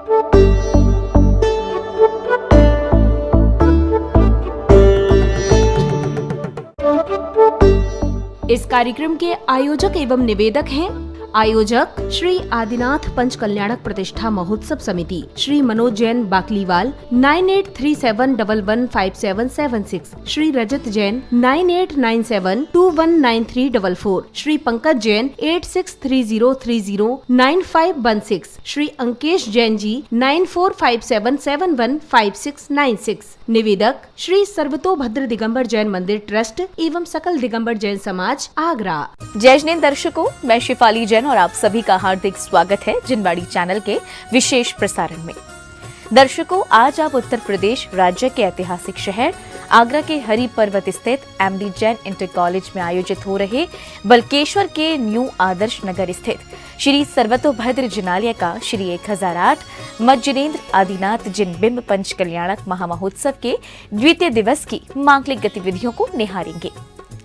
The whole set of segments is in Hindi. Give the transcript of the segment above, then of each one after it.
इस कार्यक्रम के आयोजक एवं निवेदक हैं आयोजक श्री आदिनाथ पंच कल्याणक प्रतिष्ठा महोत्सव समिति, श्री मनोज जैन बाकलीवाल 9837115776, श्री रजत जैन 9897219344, श्री पंकज जैन 8630309516, श्री अंकेश जैन जी 9457715696। निवेदक श्री सर्वतोभद्र दिगंबर जैन मंदिर ट्रस्ट एवं सकल दिगंबर जैन समाज आगरा। जय जिनेंद्र दर्शकों, मैं शिफाली जैन और आप सभी का हार्दिक स्वागत है जिनवाड़ी चैनल के विशेष प्रसारण में। दर्शकों, आज आप उत्तर प्रदेश राज्य के ऐतिहासिक शहर आगरा के हरि पर्वत स्थित एमडी जैन इंटर कॉलेज में आयोजित हो रहे बलकेश्वर के न्यू आदर्श नगर स्थित श्री सर्वतोभद्र जिनालय का श्री 1008 मत जिनेंद्र आदिनाथ जिन बिंब पंच कल्याणक महामहोत्सव के द्वितीय दिवस की मांगलिक गतिविधियों को निहारेंगे।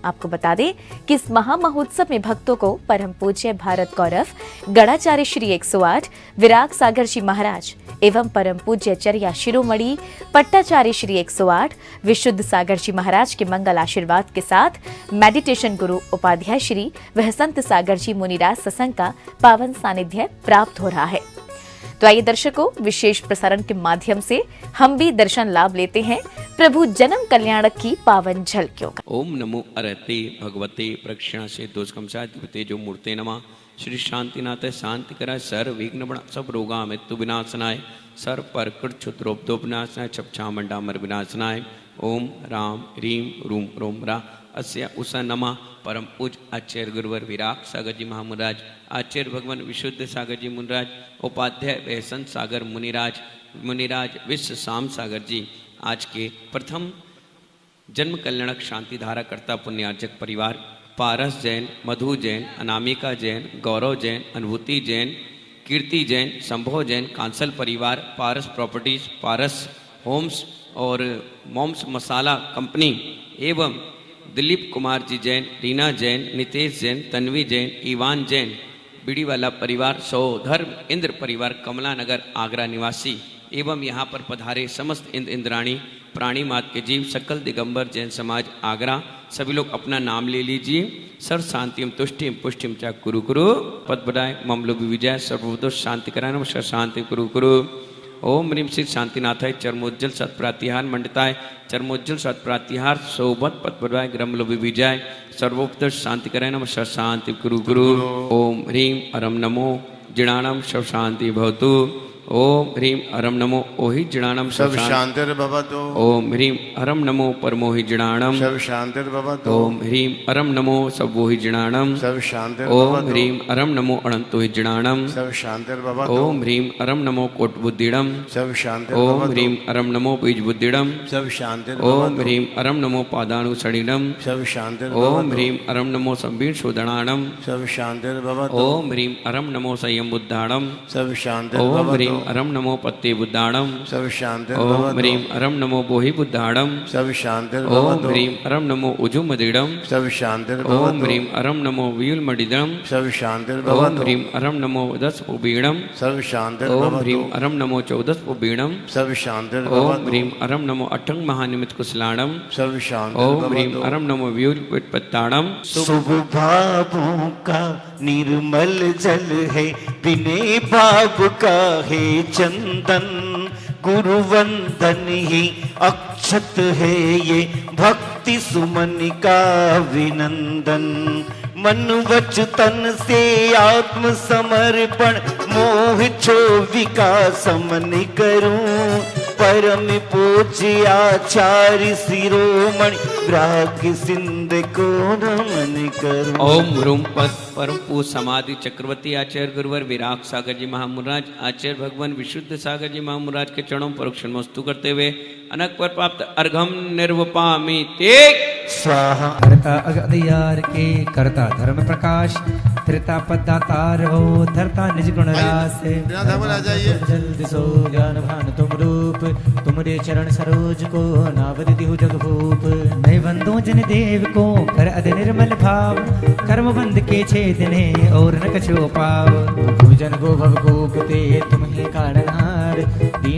आपको बता दें कि इस महामहोत्सव में भक्तों को परम पूज्य भारत गौरव गणाचार्य श्री 108 विराग सागर जी महाराज एवं परम पूज्य चर्या शिरोमणि पट्टाचार्य श्री 108 विशुद्ध सागर जी महाराज के मंगल आशीर्वाद के साथ मेडिटेशन गुरु उपाध्याय श्री वहसंत सागर जी मुनिराज सत्संग का पावन सानिध्य प्राप्त हो रहा है। तो आइए दर्शकों, विशेष प्रसारण के माध्यम से हम भी दर्शन लाभ लेते हैं प्रभु जन्म कल्याणक की पावन झलकियों का। ओम नमो अरहते भगवते प्रक्षण से दोषकमसाधिपते जो मूर्ते नमः। श्री शांतिनाथ शांति करा सर विघ्न बण सब रोगा मृत्यु विनाशनाय सर पर कृत क्षुद्रोपदो विनाशनाय छपछामंडा मर विनाशनाय। ओम राम रीम रूम रोम रा अस्य उषा नमः। परम पूज आचार्य गुरुवर विराग सागर जी महामुराज, आचार्य भगवान विशुद्ध सागर जी मुनिराज, उपाध्याय वहसंत सागर मुनिराज विश्व शाम सागर जी आज के प्रथम जन्म कल्याणक शांति धारा कर्ता पुण्यार्जक परिवार पारस जैन, मधु जैन, अनामिका जैन, गौरव जैन, अनुभूति जैन, कीर्ति जैन, संभव जैन, कांसल परिवार, पारस प्रॉपर्टीज, पारस होम्स और मोम्स मसाला कंपनी एवं दिलीप कुमार जी जैन, रीना जैन, नितेश जैन, तन्वी जैन, ईवान जैन, बीड़ीवाला परिवार, सौधर्म इंद्र परिवार, कमला नगर आगरा निवासी एवं यहाँ पर पधारे समस्त इंद्राणी प्राणी मात के जीव सकल दिगंबर जैन समाज आगरा, सभी लोग अपना नाम ले लीजिए। सर्व शांतिम तुष्टिम पुष्टिम चा कुरु कुरु पद बढ़ाए ममलो विजय सर्वोदोष शांति कराय नमः शांति कुरु कुरु। ओम ह्रीम श्री शांतिनाथाय चरमोज्जल सत्प्रातिहार मंडिताय चरमोज्जल सत्प्रातिहार सौभत पद बढ़ाए ग्रमलो विजय सर्वोपदोष शांति कराय नमः शांति कुरु कुरु। ओम ह्रीम अरम नमो जिणाणम सब शांति भवतु। ओम ह्रीम अरम नमो ओहि जिणाणम सब शांतिर्भवतु। ओम ह्रीम अरम नमो परमोहि जिणाणम सब शांतिर्भवतु। ओम ह्रीम अरम नमो सबोहि जिणाणम सब शांतिर्भवतु। ओम ह्रीम अरम नमो अनंतोहि जिणाणम सब शांतिर्भवतु। ओम ह्रीम अरम नमो कोटबुद्धिडम सब शांतिर्भवतु। ओम ह्रीम अरम नमो बीजबुद्धिडम सब शांतिर्भवतु। ओम ह्रीम अरम नमो पादानुसरिणम सब शांतिर्भवतु। ओम ह्रीम अरम नमो संबीर शोधनाणम सब शांतिर्भवतु। ओम ह्रीम अरम नमो संयम बुद्धाणम सब शांतिर्भवतु। ओम ह्रीम अरम नमो पत्ते बुद्धाणम सब शांतिर्भवतु। ओम ह्रीम अरम नमो बोहि बुद्धाणम सब शांतिर्भवतु। ओम ह्रीम अरम नमो उजुमदिडम सब शांतिर्भवतु। ओम ह्रीम अरम नमो व्यूलमडिदम सब शांतिर्भवतु। ओम ह्रीम अरम नमो दशपुबीणम सब शांतिर्भवतु। ओम ह्रीम अरम नमो चौदशपुबीणम सब शांतिर्भवतु। ओम ह्रीम अरम नमो अठंग महानिमित कुशलाणम सब शांतिर्भवतु। ओम ह्रीम अरम नमो व्यूलपत्ताणम। शुभ भावों का निर्मल जल है बिने बाब का है चंदन, गुरु वंदन ही अक्षत है ये भक्ति सुमन का विनंदन। मन वच तन से आत्म समर्पण मोह छो समन करूं, परम पूज्य आचार्य शिरोमणि ग्राहक सिंध को नमन करूं। ओम रूम पद परम पूज समाधि चक्रवर्ती आचार्य गुरुवर विराग सागर जी महामुराज, आचार्य भगवान विशुद्ध सागर जी महामुराज के चरणों पर क्षणमस्तु करते हुए अनक पर प्राप्त अर्घम निर्वपामि ते स्वाहा। करता अगदियार के करता धर्म प्रकाश, त्रिता पदातार हो धरता निज गुण रास। जल्द सो ज्ञान भान तुम रूप, तुमरे चरण सरोज को नावद दिहु जग भूप। नय बंदो जन देव को कर अद निर्मल भाव, कर्म बंद के छेदने और न कछो पाव। भूजन को भव को पुते तुम ही कारणहार,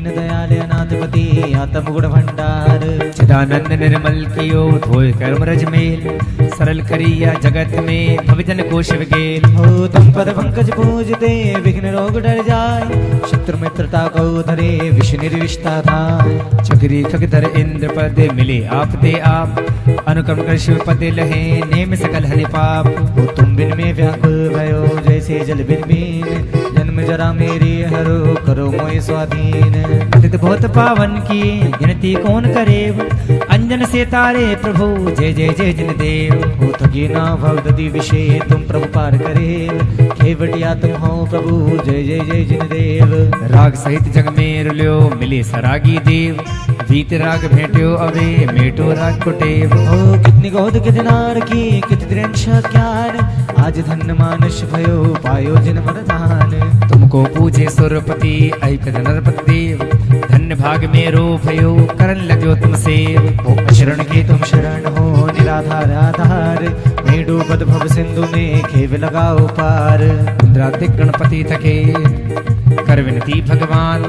दीन दयाल अनाथपति आत्म गुण भंडार। चिदानंद निर्मल कियो धोय कर्म रज मेल, सरल करिया जगत में भवजन को शिव गेल। हो तुम पद पंकज पूजते विघ्न रोग डर जाय, शत्रु मित्रता को धरे विष निर्विष्टा थाय। चक्री खगधर इंद्र पद मिले आप दे आप, अनुक्रम कर शिव पद लहे नेम सकल हरि पाप। हो तुम बिन में व्याकुल भयो जैसे जल बिन बीन, जन्म जरा मेरी हरो करो मोहि स्वाधीन। पतित बहुत पावन की गिनती कौन करे, अंजन से तारे प्रभु जय जय जय जिन देव। हो थकी ना भव दधि विषय तुम प्रभु पार करे, खेवटिया तुम हो प्रभु जय जय जय जिन देव। राग सहित जग में रुल्यो मिले सरागी देव, वीत राग भेट्यो अवे मेटो राग कुटेव। हो कितनी गोद कितनार की कित द्रंशा ज्ञान, आज धन्य मानुष भयो पायो जिन वरदान। तुमको पूजे सुरपति ऐकत नरपति देव, धन्य भाग में रो भयो करन लग्यो तुम सेव। हो शरण के तुम शरण हो निराधार आधार, मैं डूबत भव सिंधु में खेव लगाओ पार। इंद्रादिक गणपति थके कर विनती भगवान,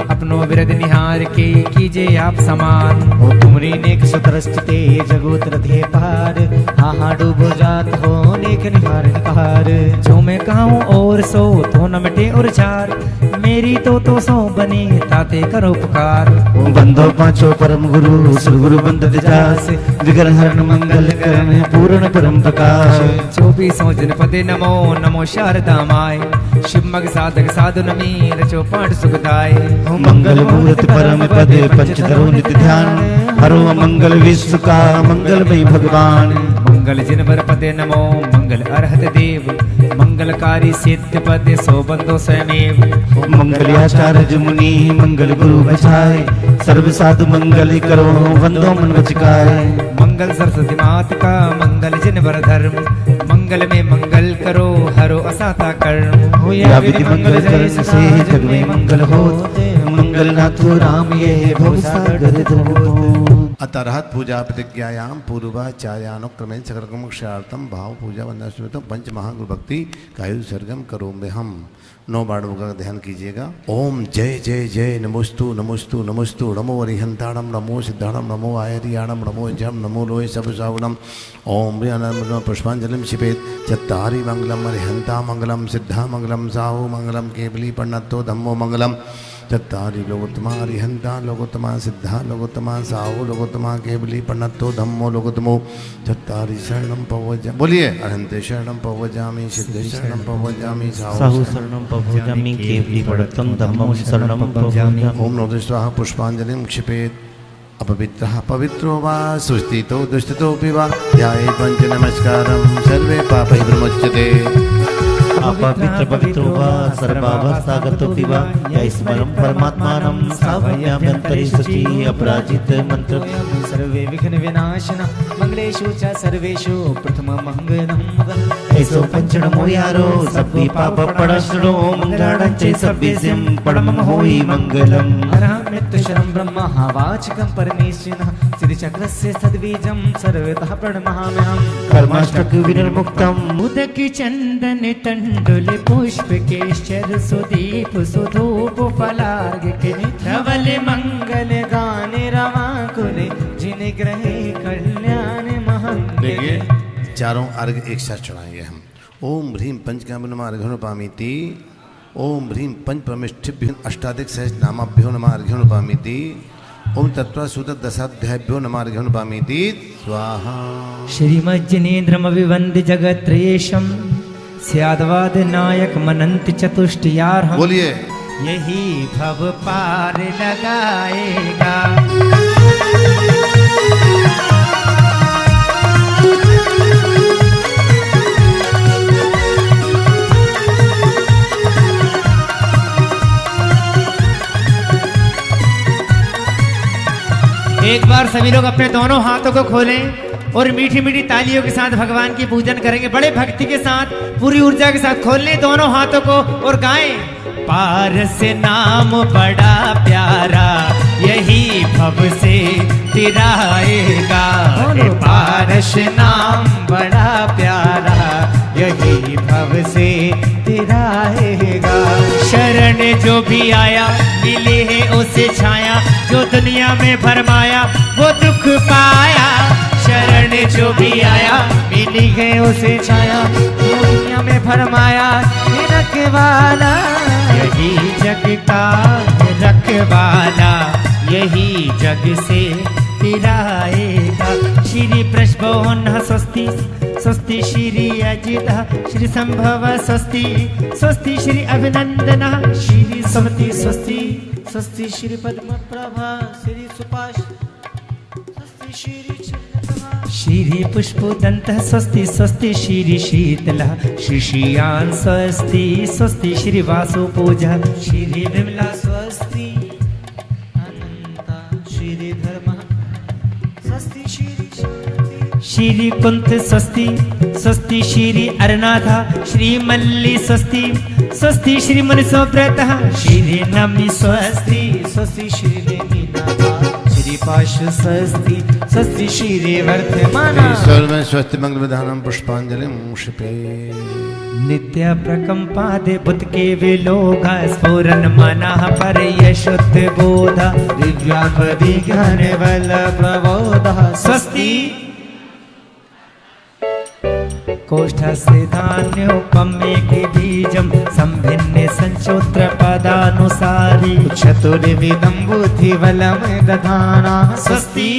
अपनो विरद निहार के कीजे आप समान। हो तुमरी नेक सुतरस्ते जगोतर ध्ये पार, हाँ हाँ डूबो जात हो नेक निहार निकार। जो मैं कहूँ और सो तो न मिटे और चार, मेरी तो सो बनी ताते करो पुकार। ओ बंदो पांचों परम गुरु सदगुरु बंदत जास, विघ्न हरण मंगल करण पूर्ण परम प्रकाश। 24 दिन पदे नमो नमो शारदा माय, शिव मग साधक साधु नमी रचो पाठ सुखदाय। मंगल मूर्ति परम पदे पंचधरो नित्य ध्यान, हरो मंगल विश्व का मंगलमय भगवान। मंगल जिन बर पदे नमो मंगल अरहत देव, मंगलकारी सिद्ध पदे सो बंदो स्वयमेव। मंगल्याचार्य मुनि मंगल गुरु बचाए, सर्व साधु मंगल करो वंदो मन बचकाए। मंगल सरस्वती मात का मंगल जिन बर धर्म, मंगल में मंगल करो हरो असाता कर्म। या विधि मंगल करण से जग में मंगल हो, मंगल नाथो राम ये भव सागर धरो। अतरहत पूजा प्रतिज्ञायाम पूर्वाचार्यानुक्रमेण सकलकर्मक्षार्थम भाव पूजा वंदना पंच महागुरु भक्ति कायु सर्गम करो में हम 9 बाणों का ध्यान कीजिएगा। ओम जय जय जय नमोस्तु नमोस्तु नमोस्तु, नमो अरिहंताणम नमो सिद्धाणम नमो आयरियाणम नमो जम नमो लोय सब सावणम। ओम प्रियानंद पुष्पांजलिम शिपेत, चत्तारि मंगलम अरिहंता मंगलम सिद्धा मंगलम साहु मंगलम केवली पन्नतो धम्मो मंगलम। चत्तारि लोकोत्तमा अरिहंता लोकोत्तमा सिद्धा लोकोत्तमा साहु लोकोत्तमा केवली पन्नतो धम्मो लोकोत्तमो। चत्तारि शरणम पवजा, बोलिए अरिहंते शरणम पवजामि, सिद्धे शरणम पवजामि, साहु शरणं पवजामि, केवली पठितं धम्मं शरणं पवजामि। ओम नमो स्वाहा पुष्पांजलिं क्षिपेत। अपवित्रः पवित्रो वा सुस्थितो दुष्टितोऽपि वा ध्यायेत् पंच नमस्कारं सर्वे पापैः विमुच्यते। अपवित्र पवित्रो वा सर्वावस्थागतोऽपि वा स्मरं परमात्मानं सावयाम्यन्तरे शुचि अपराजित मंत्र। सर्वे विघ्न विनाशना मंगलेषु च सर्वेषु प्रथम मंगलम। ऐसो पंचनमो यारो सभ्य पाप पड़शनो, मंगलाणं च सभ्यसिं परमं होई मंगलम। अरहमित शरं ब्रह्म वाचकं परमेश्वरः, सिद्धिचक्रस्य सद्बीजं सर्वतः प्रणमाम्यहम्। कर्माष्टक विनिर्मुक्तम् उदक चंदन तंडुल पुष्प केशर सुदीप सुधूप फलार्घ के धवल मंगल गान रवा कुले, जिन ग्रहे कल्याण महं। देखिए चारों अर्घ एक साथ चढ़ाएंगे हम। ओम ह्रीम पंचकामनमा अर्घ्योनुपामीति, ओम ह्रीम पंच परमेष्ठिभ्यो अष्टाधिक सहस्र नामाभ्यो नमः अर्घ्योनुपामीति, ओम तत्वा सुत दशाध्यायभ्यो नमः अर्घ्योनुपामीति स्वाहा। श्रीमज्जनेन्द्रमविवन्द्य जगत्त्रयेशं, स्याद्वाद नायक मनंत चतुष्टयार्हम्। बोलिए यही भव पार लगाएगा। एक बार सभी लोग अपने दोनों हाथों को खोलें और मीठी मीठी तालियों के साथ भगवान की पूजन करेंगे। बड़े भक्ति के साथ पूरी ऊर्जा के साथ खोल लें दोनों हाथों को और गाएं। पारस नाम बड़ा प्यारा, यही भव से तिराएगा। पारस नाम बड़ा प्यारा, यही भव से तिराएगा। शरण जो भी आया मिले है उसे छाया, जो दुनिया में भरमाया वो दुख पाया। शरण जो भी आया मिली है उसे छाया, दुनिया में भरमाया ये रखवाला। यही जग का रखवाला, यही जग से फिराएगा। श्री पृष्ठभुवन स्वस्ति स्वस्ति श्री अजिता श्री संभव स्वस्ति स्वस्ति श्री अभिनंदना श्री समति स्वस्ति स्वस्ति श्री पद्म प्रभा श्री सुपाश स्वस्ति श्री चंद्रमा श्री पुष्पोदंत स्वस्ति स्वस्ति श्री शीतला श्री श्रियान स्वस्ति स्वस्ति श्री वासु पूजा श्री विमला स्वस्ति अनंता श्री धर्म स्वस्ति श्री कुंत स्वस्ति स्वस्ति श्री अरनाथा श्री मल्ली स्वस्ति स्वस्ति श्री मनसोव्रत श्री नमी स्वस्ति स्वस्ति श्री नीनाथा श्री पाश स्वस्ति स्वस्ति श्री वर्धमान सर्व स्वस्ति मंगल विधानम पुष्पांजलिं क्षिपे। नित्य प्रकंपादे बुद्ध के विलोगा स्फुरन मनः पर यशुद्ध बोधा दिव्यात्म विज्ञान बल प्रबोधः स्वस्ति कोष्ठस्य धान्योपमे के बीजम संभिन्ने संचोत्र पदानुसारी चतुर्विधं बुद्धिबलं दधाना स्वस्ति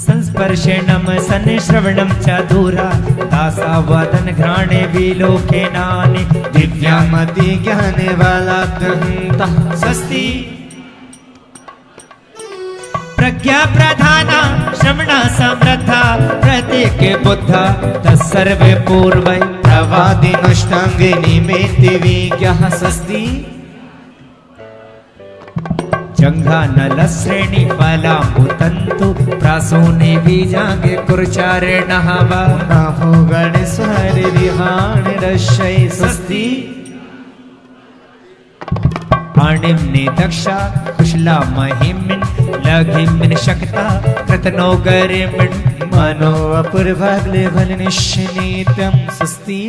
संस्पर्शेणम सन्श्रवणम च दूरा दासा वदन घ्राणे विलोके नानि दिव्यामति ज्ञाने बलाद्यन्ता स्वस्ति प्रज्ञा प्रधाना श्रवणा समृद्धा प्रत्येक बुद्धा तत्सर्वे पूर्वै प्रवादिनुष्टांगे निमेति विज्ञः स्वस्ति जंघा नल श्रेणी फलाम्बुतंतु प्रासूने बीजांगे कुरचारेणः वा नाभो गणेश्वर विहाण रश्यै स्वस्ति पाणिम्नि दक्षा कुशला महिमिन् लघिमिन् शक्ता कृतनो गरिमिन् मनो अपूर्वग्ले फलनिश्चिनीतं स्वस्ति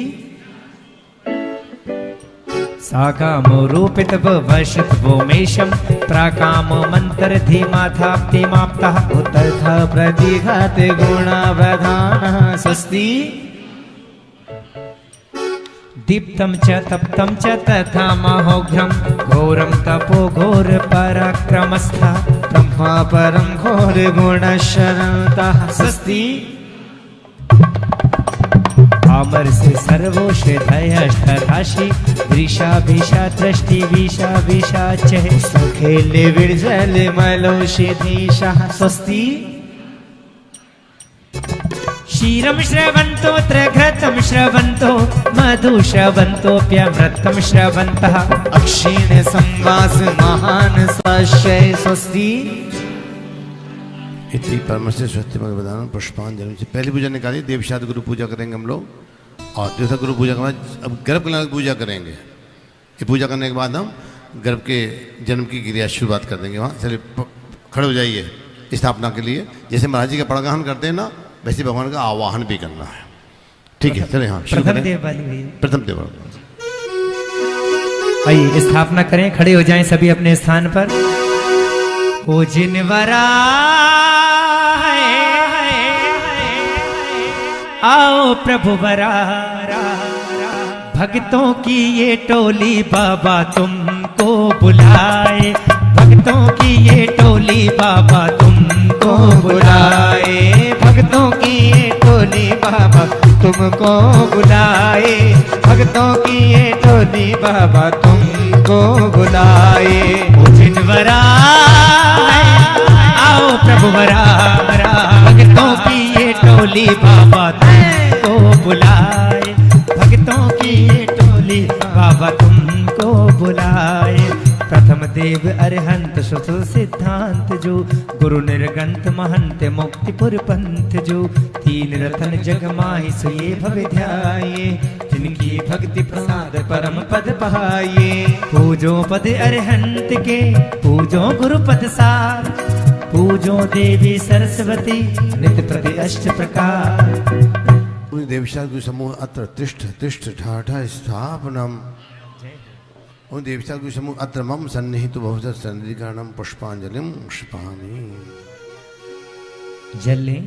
साकामो रूपित वशत वोमेशम प्राकामो मंत्र धीमाथाप्तिमाप्तः उत्तर्थ प्रतिघात गुणावधानः स्वस्ति दीप्तं च तप्तं च तथा महोघ्रं घोरं तपो घोर पराक्रमस्थः ब्रह्मा परं घोर गुणशरणतः स्वस्ति अमर से सर्वोष धयष्टराशि वृषाभिषा दृष्टि विषा चह सुखेले विर्जल मलोषधीशः स्वस्ति क्षीरं श्रवन्तो त्रघृतं श्रवन्तो मधु श्रवन्तोऽप्यमृतं श्रवन्तः अक्षीण संवास महान स्वाश्रय स्वस्ति। इति परम से स्वस्ति मंगल विधानम पुष्पांजलि से पहली पूजा निकाली देवशाद गुरु पूजा करेंगे हम लोग और दूसरा गुरु पूजा के बाद अब गर्भ कल्याण की पूजा करेंगे। ये पूजा करने के बाद हम गर्भ के जन्म की क्रिया शुरुआत कर देंगे। वहाँ चलिए खड़े हो जाइए स्थापना के लिए। जैसे महाराज जी का पड़गाहन करते हैं ना वैसे भगवान का आवाहन भी करना है। ठीक है चले। हाँ प्रथम देव वाली प्रथम देव आइए स्थापना करें। खड़े हो जाएं सभी अपने स्थान पर। ओ जिनवरा आओ प्रभु बरा भक्तों की ये टोली बाबा तुमको बुलाए। भक्तों की ये टोली बाबा तुमको बुलाए। भक्तों की ये टोली बाबा तुमको बुलाए। भक्तों की ये टोली बाबा तुमको बुलाए। ओ जिनवरा आओ प्रभु बरा भक्तों की ये टोली बाबा तुमको बुलाए। भक्तों की ये टोली बाबा तुमको बुलाए। प्रथम देव अरहंत सुसु सिद्धांत जो गुरु निर्गंत महंत मुक्तिपुर पंथ जो तीन रतन जग माहि सुये भव ध्याये। जिनकी भक्ति प्रसाद परम पद पाये। पूजो पद अरहंत के पूजो गुरु पद सार। पूजो देवी सरस्वती नित्य प्रति अष्ट प्रकार। देवशाद गुरु समूह अत्र तिष्ठ तिष्ठ ठाठा स्थापनम। ओम देवता समूह अत्र मम सन्निहितो भवतः सन्निधिकरणं पुष्पांजलिं क्षिपामि। जले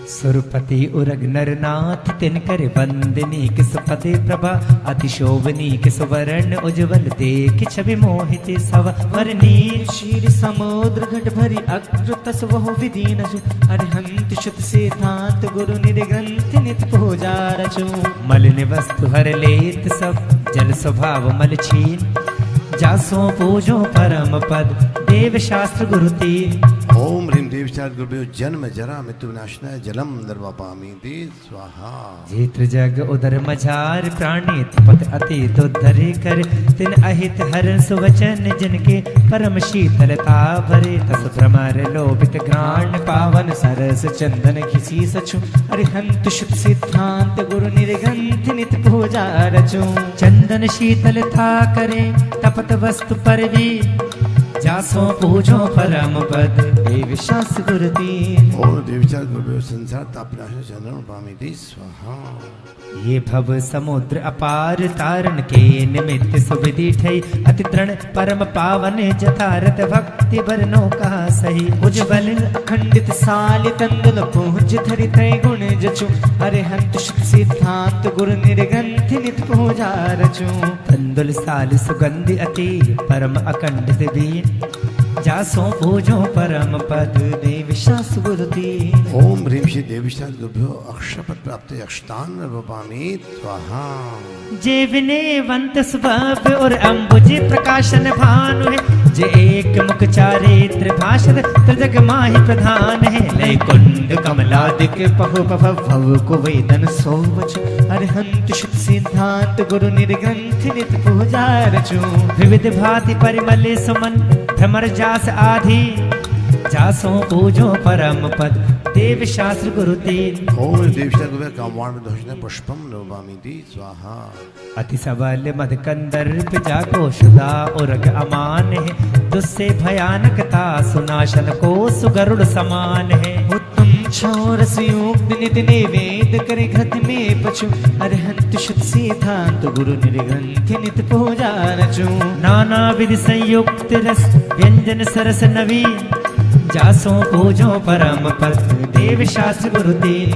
सुरपति उरग नरनाथ तिनकर वंदनी किस पदे प्रभा अतिशोभनी किस वरण उज्जवल देख छवि मोहित सव वरनी शीर समुद्र घट भरी अग्रतस वह विदीन जो अरहंत शुत सिद्धांत गुरु निर्ग्रंथ नित पूजा रचो मलिन वस्तु हर लेत सब जल स्वभाव मल छीन जासो पूजो परम पद देव शास्त्र गुरु तीन। ओम ह्रीं देवचार गुरुभ्यो जन्म जरा मृत्यु विनाशनाय जलम दर्वापामि ते स्वाहा। जेत्र जग उदर मझार प्राणी पत अति दुधरे कर तिन अहित हर सुवचन जिनके परम शीतलता भरे तस भ्रमर लोभित घ्राण पावन सरस चंदन खिसी सचु अरिहंत शुभ सिद्धांत गुरु निर्ग्रंथ नित पूजा रचो चंदन शीतलता करे तपत वस्तु परवी जासो पूजो परम पद देव शास्त्र गुरु तीन। ओम देवचार गुरुभ्यो संसार तापनाश चंद्रम पामि ते स्वाहा। ये भव समुद्र अपार तारण के निमित्त सुविधि ठई अति तृण परम पावन जथारथ भक्ति बरनो कहा सही उज्जवल अखंडित साल तंदुल पूज धरि तय गुण जचु अरिहंत शुभ सिद्धांत गुरु निर्ग्रंथ नित पूजा रचु तंदुल साल सुगंधि अति परम अखंडित बीन जासो पूजो परम पद देव शास्त्र गुरु तीन। ओम ह्रीं श्री देवचार गुरुभ्यो अक्षपद प्राप्त अक्षतान नवपामि स्वाहा। जे विनय वंत स्वभाव और अंबुज प्रकाशन भानु है जे एक मुख चारित्र भाषण त्रिजग माहि प्रधान है लय कुंड कमलादिक पहु भव को वेदन सोवच अरहंत शुभ सिद्धांत गुरु निर्ग्रंथ नित पूजा रचु विविध भांति परिमल सुमन भ्रमर जास आधि जासो पूजो परम पद देव शास्त्र गुरु तीन। ओम देवचार गुरुभ्यो कामवाण में दोषने पुष्पम नवपामि ते स्वाहा। अति सबल मद कंदर्प जाको शुदा उरग अमान है दुस्से भयानकता सुनाशन को सुगरुड़ समान है उत्तम छौर संयुक्त नित निवेद करे घृत में पचु अरहंत शुद्ध सिद्धांत गुरु निर्ग्रंथ नित पूजा रचु नाना विधि संयुक्त रस व्यंजन सरस नवीन जासो पूजो परम पद देव शास्त्र गुरु तीन।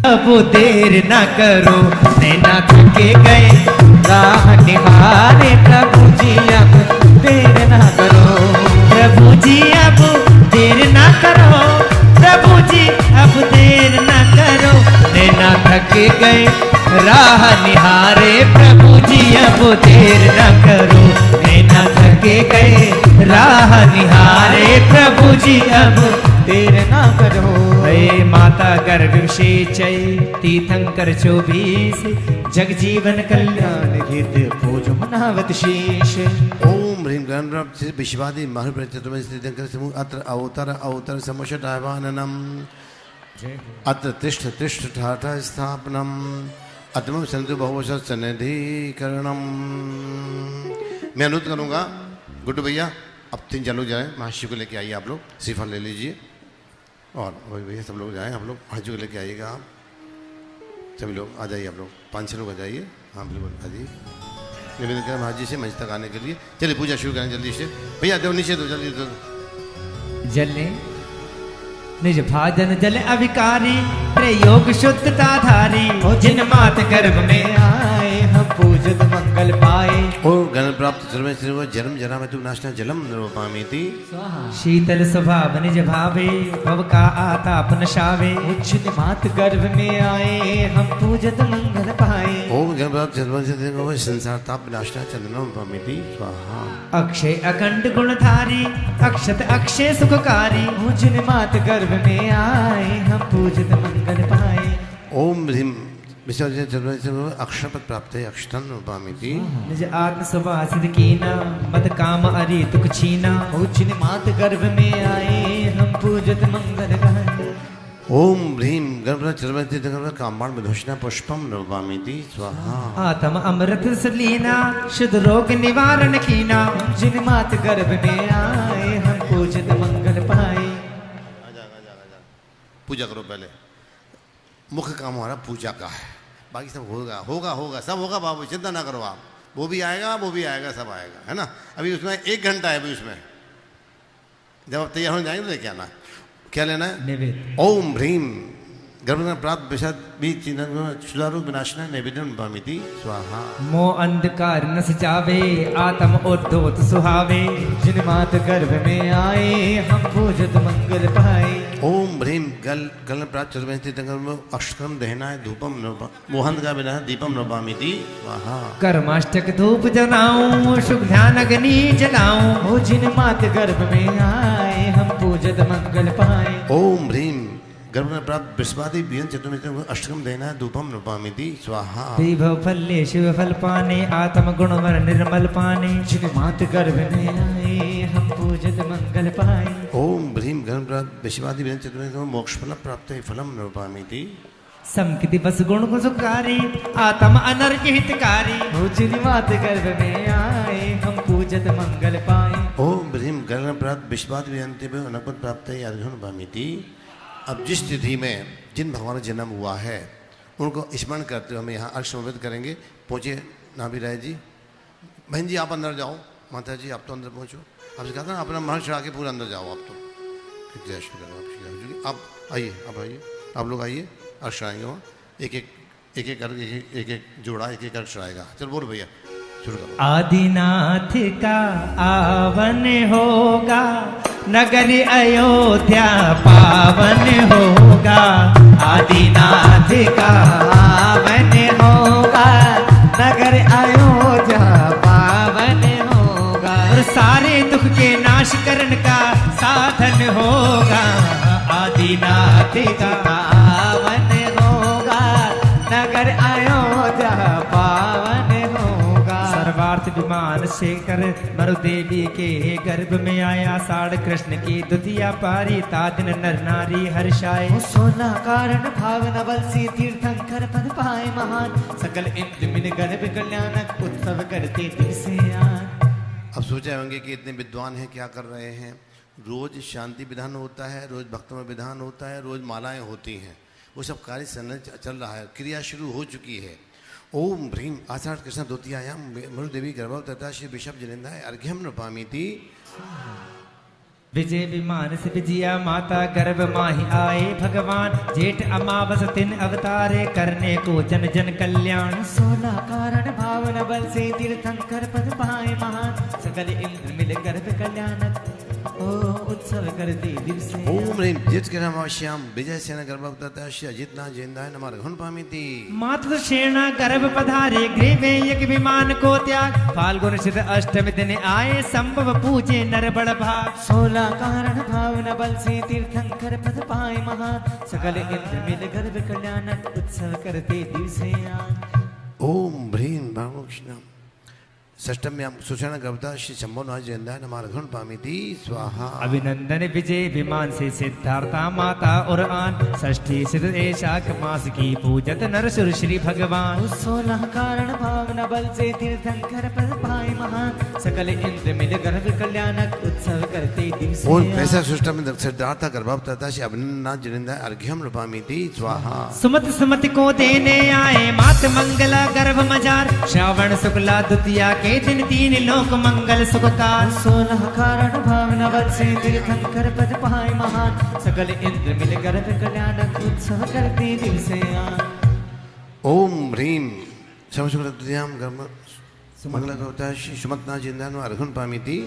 अब देर न करो नैना थके गए राह निहारे प्रभु जी अब देर न करो प्रभु जी अब देर न करो प्रभु जी अब देर न करो नैना थके गए राह निहारे प्रभु जी अब देर न करो नैना थके गए राह निहारे प्रभु जी अब देर ना करो। हे माता गर्भ विशेचय तीर्थंकर 24 जग जीवन कल्याण हित पूजो नावत शेष। ओम ह्रीं गणराज विश्वादि महाप्रचतुम स्थितिंकर समूह अत्र अवतर समुषटावाननम अत्र तिष्ठ तिष्ठ ठाठा स्थापनम अतमम संतु बहुवश सन्निधिकरणम। मैं अनुरोध करूंगा गुड्डू भैया अब 3 लोग जाएं महाशिव को लेके आइए आप लोग श्रीफल ले लीजिए और वही भैया सब लोग जाएं हम लोग महाशिव को लेके आइएगा आप सभी लोग आ जाइए आप लोग 5-6 लोग आ जाइए। हाँ बिल्कुल आ जाइए निवेदन करें महाजी से मंच तक आने के लिए। चलिए पूजा शुरू करें जल्दी से भैया दो नीचे दो जल्दी दो। जले निज भाजन जल अविकारी प्रयोग शुद्धता धारी जिन मात गर्भ में आए हम पूजत मंगल पाए। ओ गण प्राप्त सर्व जन्म जरा में तू नाशना जलम नवपामि ते शीतल स्वभाव निज भावे भव का आताप नशावे जिन मात गर्भ में आए हम पूजत मंगल पाए। ओम गण प्राप्त सर्व संसार ताप नाशना चंदनम नवपामि ते स्वाहा। अक्षय अखंड गुणधारी अक्षत अक्षय सुखकारी जिन मात गर्भ में आए हम पूजित मंगल पाए। ओम ह्रीं विसर्जन अक्षरपद प्राप्त है अक्षतन नवपामि ते निज आत्म स्वभाव सिद्ध कीना मत काम अरि तुक छीना जिन मात गर्भ में आए हम पूजित मंगल पाए। ओम ह्रीं गणपति कामबाण में घोषणा पुष्पम नवपामि ते स्वाहा। आत्म अमृत सलीना शुद्ध रोग निवारण कीना जिन मात गर्भ में आए हम पूजित मंगल पाए। पूजा करो पहले मुख्य काम हमारा पूजा का है बाकी सब होगा होगा होगा सब होगा बाबू चिंता ना करो आप वो भी आएगा, सब आएगा, है ना। अभी उसमें 1 घंटा है, अभी उसमें जब आप तैयार हो जाएंगे तो लेके आना। क्या लेना है? नैवेद्य। ओम ह्रीम गर्भ प्राप्त विषद भी सुधारू विनाशना नैवेद्यम पामिति स्वाहा। मोह अंधकार नस जावे, आत्म उद्धोत सुहावे, जिन मात गर्भ में आए हम पूजत मंगल पाए। ओम ह्रीम गल प्राप्त चतुर्वेदी अष्टकम दहनाय धूपम मोहन का बिना दीपम नपामिति स्वाहा। कर्माष्टक धूप जलाऊं, शुभ ध्यान अग्नि जलाऊं, हो जिन मात गर्भ में आए हम पूजत मंगल पाए। ओम ह्रीम गर्भ प्राप्त विश्वादि व्यंजन चतुर्वेदी अष्टकम दहनाय धूपम नपामिति स्वाहा। विभव फल्ले शिव फल पाने, आत्म गुणवर निर्मल पाने, जिन मात गर्भ में आए हम पूजत मंगल पाए। ओम ह्रीम गर्भ प्राप्त विश्वादि व्यंजन चतुर्वेदी मोक्ष फल प्राप्त फलम नपामिति। समकृति बस गुण को सुकारी, आत्म अनर्घ हितकारी, हो जिन मात गर्भ में आए हम पूजत मंगल पाए। ओम ह्रीम गर्भ प्राप्त विश्वादि व्यंजन अनपद प्राप्त अर्घ्य नपामिति। अब जिस तिथि में जिन भगवान का जन्म हुआ है उनको स्मरण करते हुए हमें यहाँ अर्घ समर्पित करेंगे। पहुँचे नाभि राय जी। बहन जी आप अंदर जाओ, माता जी आप तो अंदर पहुँचो। आपसे कहा था ना अपना महल चढ़ा के पूरा अंदर जाओ। आप तो जय श्री राम। आप आइए, आप लोग आइए, अर्घ चढ़ाएंगे वहाँ। एक एक जोड़ा एक अर्घ चढ़ाएगा। चल बोलो भैया, शुरू करो। आदिनाथ का आवन होगा, नगर अयोध्या पावन होगा। आदिनाथ का आवन होगा, नगर अयोध्या पावन होगा। और सारे दुख के नाश करने का साधन होगा। आदिनाथ का आवन होगा, नगर अयोध्या पावन होगा। सर्वार्थ विमान से कर मरुदेवी के गर्भ में आया, साढ़ कृष्ण की द्वितीया पारी, तादिन नर नारी हर्षाए। सोना कारण भावना बल से तीर्थंकर पद पाए महान, सकल इंद्र मिल गर्भ कल्याणक उत्सव करते दिन से आन। अब सोचे होंगे कि इतने विद्वान हैं क्या कर रहे हैं। रोज शांति विधान होता है, रोज भक्तों में विधान होता है, रोज मालाएं होती हैं, वो सब कार्य चल रहा है, क्रिया शुरू हो चुकी है। ओम ह्रीम आषाढ़ कृष्ण द्वितीयायाम मरुदेवी गर्भवती श्री विषभ जनिंदाय अर्घ्यम नपामिति। विजय विमान से विजया माता गर्भ माही आए भगवान, जेठ अमावस दिन अवतारे करने को जन जन कल्याण। सोना कारण भावना बल से तीर्थंकर पद पाए महान, सकल इंद्र मिल गर्भ कल्याणक ओ उत्सव कर दे दिवस। ओम ह्रीम जेठ अमावस्याम विजय सेना गर्भवती श्री अजितनाथ जयंदाय नमः अर्घ्यम नपामिति। मातृ सेना गर्भ पधारे, गृहे एक विमान को त्याग, फाल्गुन शुद्ध अष्टमी दिन आए संभव पूजे नर बड़ भाग। सोलह कारण भावना बल से तीर्थंकर पद पाए महान, सकल इंद्र मिल गर्भ कल्याणक उत्सव करते दिवसे आन। ओम ह्रीम भागवत षष्टम्याम सुषण गर्भवती श्री शंभुनाथ जयंदाय नमः अर्घ्यम नपामिति स्वाहा। अभिनंदन विजय विमान से सिद्धार्था माता और आन, षष्ठी सिद्ध ऐशाख मास की पूजत नर सुर श्री भगवान। 16 कारण भावना बल से तीर्थंकर पद पाए महान, सकल इंद्र मिल गर्भ कल्याणक उत्सव करते दिवस। और पैसा सृष्टि में सिद्धार्था गर्भवती श्री अभिनंदन जयंदाय अर्घ्यम नपामिति स्वाहा। सुमति सुमति को देने आए मात मंगला गर्भ मजार, श्रावण शुक्ला द्वितीया के दिन तीन लोक मंगल सुखकार। 16 कारण भावना बल से तीर्थंकर पद पाए महान, सकल इंद्र मिल गर्भ कल्याणक उत्सव करते दिवसे आन। ओम ह्रीम श्रावण द्वितीयाम गर्भ मंगला गर्भवती श्री सुमतनाथ जयंदाय नमः अर्घ्यम नपामिति।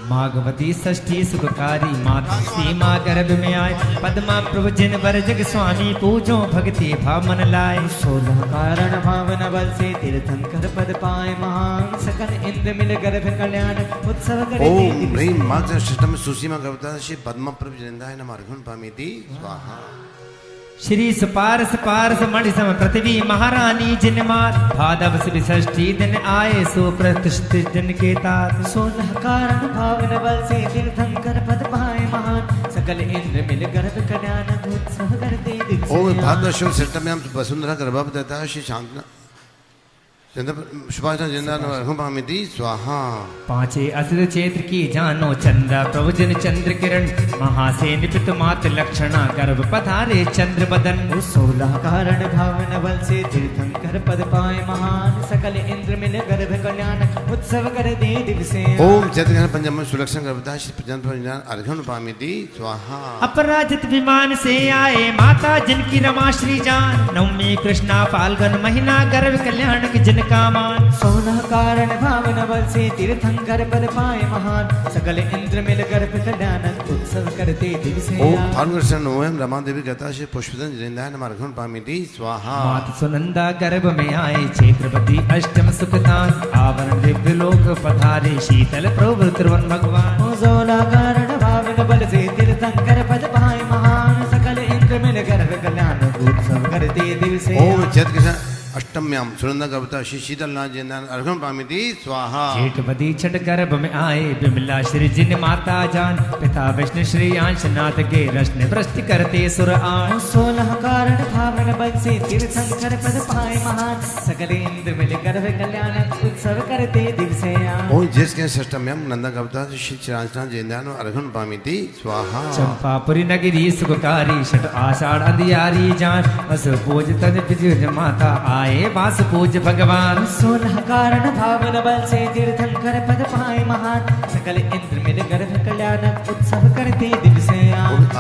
माघवती षष्ठी सुखकारी माता सीमा गर्भ में आए, पद्मा प्रभु जिन वर जग स्वामी पूजो भक्ति भाव मन लाए। 16 कारण भावना बल से तीर्थंकर पद पाए महान, सकल इंद्र मिल गर्भ कल्याण उत्सव करते। ओम ह्रीम माघ षष्ठम सुसीमा गर्भवती श्री पद्मा प्रभु जयंदाय नमः अर्घ्यम नपामिति स्वाहा। श्री सुपारस पारस मणि सम पृथ्वी महारानी जिनमात, भादव से षष्ठी दिन आए सुप्रतिष्ठित जन के तात। 16 कारण भावना बल से तीर्थंकर पद पाए महान, सकल इंद्र मिल गर्भ कल्याण उत्सव करते दिवसे। ओम भाद्र शुक्ल षष्ठम्याम वसुंधरा गर्भवती श्री सुभाषण जिंदामिति स्वाहा। पांचे असद चैत्र की जानो चंद्र प्रभुजन चंद्र किरण महासे निपित मात लक्षणा गर्भ पधारे चंद्र बदन 16 कारण भावन बल से तीर्थंकर पद पाए महान सकल इंद्र मिल गर्भ कल्याण उत्सव कर दे दिवसे ओम चैत्र पंचम सुलक्षण गर्भदा अर्घन पामिति स्वाहा। अपराजित विमान से आए माता जिनकी रमा श्री जान नवमी कृष्णा फाल्गुन महीना गर्भ कल्याण की जिनका मान 16 कारण भावन बल से तीर्थंकर पद पाए महान सकल इंद्र मिल गर्भ कल्याण उत्सव करते दिवसे ओम फाल्गुन नोएम रमा देवी गता से पुष्पदन जिंदान अर्घन पामिति स्वाहा। मात सुनंदा गर्भ में आए क्षेत्रपति अष्टम सुखदान आवरण दिव्य लोक पधारे शीतल प्रभु त्रिवन भगवान 16 कारण भावन बल से तीर्थंकर पद पाए महान सकल इंद्र मिल गर्भ कल्याण उत्सव करते दिवसे ओम चैत्र अष्टम्याम सुनंदा गर्भता श्री शीतलनाथ जिंदान अर्घन पामिति स्वाहा। जेठपति छठ गर्भ में आए विमला श्री जिन माता जान पिता विष्णु श्री अंशनाथ के रश्न वृष्टि करते सुर आन 16 कारण भावन बल से तीर्थंकर पद पाए महान सकल इंद्र मिल गर्भ कल्याण उत्सव करते दिवसे ओम जिसके षष्टम्याम नंदा गर्भता श्री अंशनाथ जिंदान अर्घन पामिति स्वाहा। चंपापुरी नगरी सुखकारी छठ आषाढ़ अंधियारी जान अस पूज तन पिज माता आए वास पूज भगवान 16 कारण भावन बल से तीर्थंकर पद पाए महान सकल इंद्र मिल गर्भ कल्याण उत्सव करते दिवसे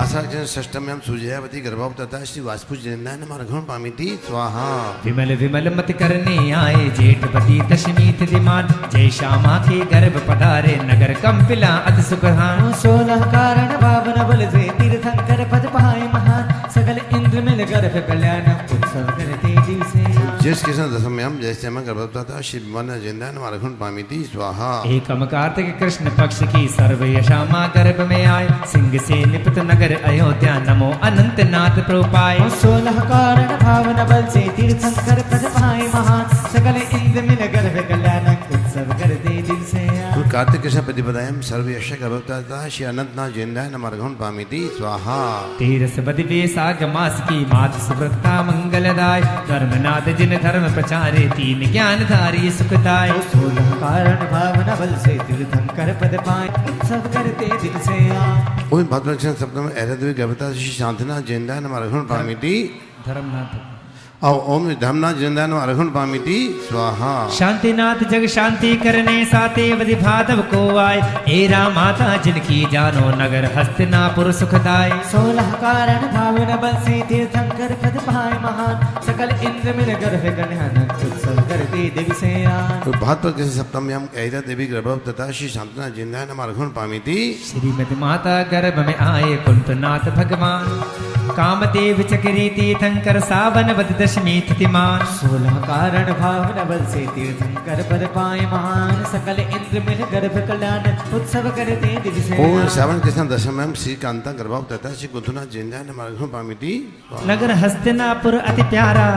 आषाढ़ षष्टम्याम सुजयावती गर्भवती श्री वासपुज जिंदान अर्घन पामिति स्वाहा। विमल विमल मत करने आए जेठपति दशमी तिथिमान जय श्यामा के गर्भ पधारे नगर कंपिला अति सुखहान 16 कारण भावन बल से तीर्थंकर पद पाए महान सकल इंद्र मिल गर्भ कल्याण उत्सव करते दिवसे जिस किसान दशम्याम जैसे गर्भवती श्री विमान जिंदान अर्घन पामिति स्वाहा। एकम कार्तिक कृष्ण पक्ष की सर्व यशामा गर्भ में आए सिंह से निपत नगर अयोध्या नमो अनंत नाथ प्रपाय 16 कारण भावन बल से तीर्थंकर पद पाए महान सकल इंद्र मिल गर्भ कल्याण उत्सव करते दिवसे कार्तिक कृष्ण प्रतिपदायम सर्व यश गर्भवती श्री अनंतनाथ जिंदान अर्घन पामिति स्वाहा। तेरस बदि वैशाख मास की मात सुव्रता मंगलदाय धर्मनाथ जिन धर्म प्रचारे तीन ज्ञानधारी सुखदाय 16 कारण भावन बल से तीर्थंकर पद पाए उत्सव करते दिवसे ओम भद्रक्षण सप्तम ऐरदेवी गर्भवती श्री शांतिनाथ जिंदान अर्घन पामिति धर्मनाथ ओम धर्मनाथ जिंदान अर्घन पामिति स्वाहा। शांतिनाथ जग शांति करने साते वधि भादव को आए एरा माता जिनकी जानो नगर हस्तिनापुर सुखदाय 16 कारण भावन बल से तीर्थंकर पद पाए महान सकल इंद्र मिल गर्भ कल्याण उत्सव करते दिवसे भाद्र कृष्ण सप्तम्याम ऐरा देवी गर्भवती श्री शांतिनाथ जिंदान अर्घन पामिति श्रीमती माता गर्भ में आए कुंतनाथ भगवान कामदेव चक्री तीर्थंकर सावन बद दशमी तिथिमान 16 कारण भावन बल से तीर्थंकर पद पाए महान सकल इंद्र मिल गर्भ कल्याण उत्सव करते दिवसे ओम श्रावण कृष्ण दशम्याम श्री कांता गर्भवती श्री कुंतनाथ जिंदान अर्घन पामिति नगर हस्तिनापुर अति प्यारा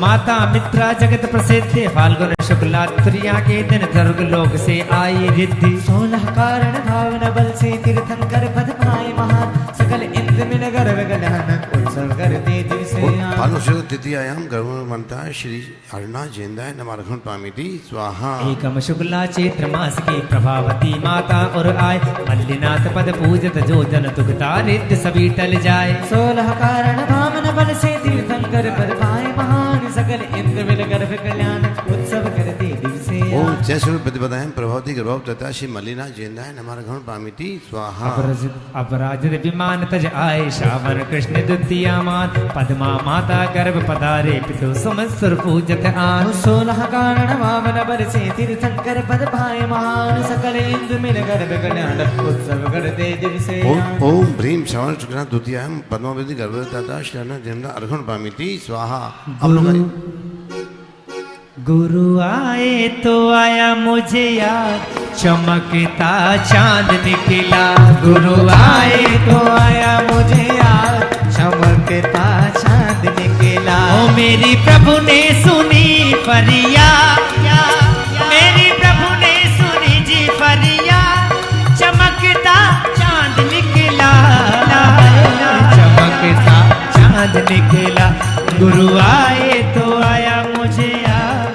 माता मित्रा जगत प्रसिद्ध फाल्गुन शुक्ला तृतीया के दिन स्वर्ग लोक से आई रिद्धि 16 कारण भावन बल से तीर्थंकर पद पाए महान सकल इंद्र मिल गर्भ कल्याण उत्सव करते दिवसे फाल्गुन शुक्ल तृतीयायाम गर्भवती श्री हरनाथ जिंदान अर्घन पामिति स्वाहा। एकम शुक्ला चैत्र मास की प्रभावती माता और आय मल्लिनाथ पद पूजत जो जन दुखता रिद्ध सभी टल जाए 16 कारण भावन बल से तीर्थंकर पद पाए महान सकल इंद्र मिल गर्भ कल्याण उत्सव करते दिवसे ओम जय सूर्य प्रतिपदायम प्रभावती गर्भवती श्री मल्लिनाथ जिंदान अर्घन पामिति स्वाहा। अपराजित विमान तज आए श्रावण कृष्ण द्वितीया मान पद्मा माता गर्भ पधारे पितु समस्वर पूजत आन 16 कारण भावन बल से तीर्थंकर पद पाए महान सकल इंद्र मिल गर्भ कल्याण उत्सव करते दिवसे ओम भ्रीम श्रावण शुक्ल द्वितीयायाम पद्मावती गर्भवती श्री हरनाथ जिंदान अर्घन पामिति स्वाहा। अब लोग गुरु आए तो आया मुझे याद चमकता चांद निकला गुरु आए तो आया मुझे याद चमकता चांद निकला ओ मेरी प्रभु ने सुनी फरियाद मेरी प्रभु ने सुनी जी फरियाद चमकता चांद निकला चमकता चांद निकला गुरु आए तो आया मुझे याद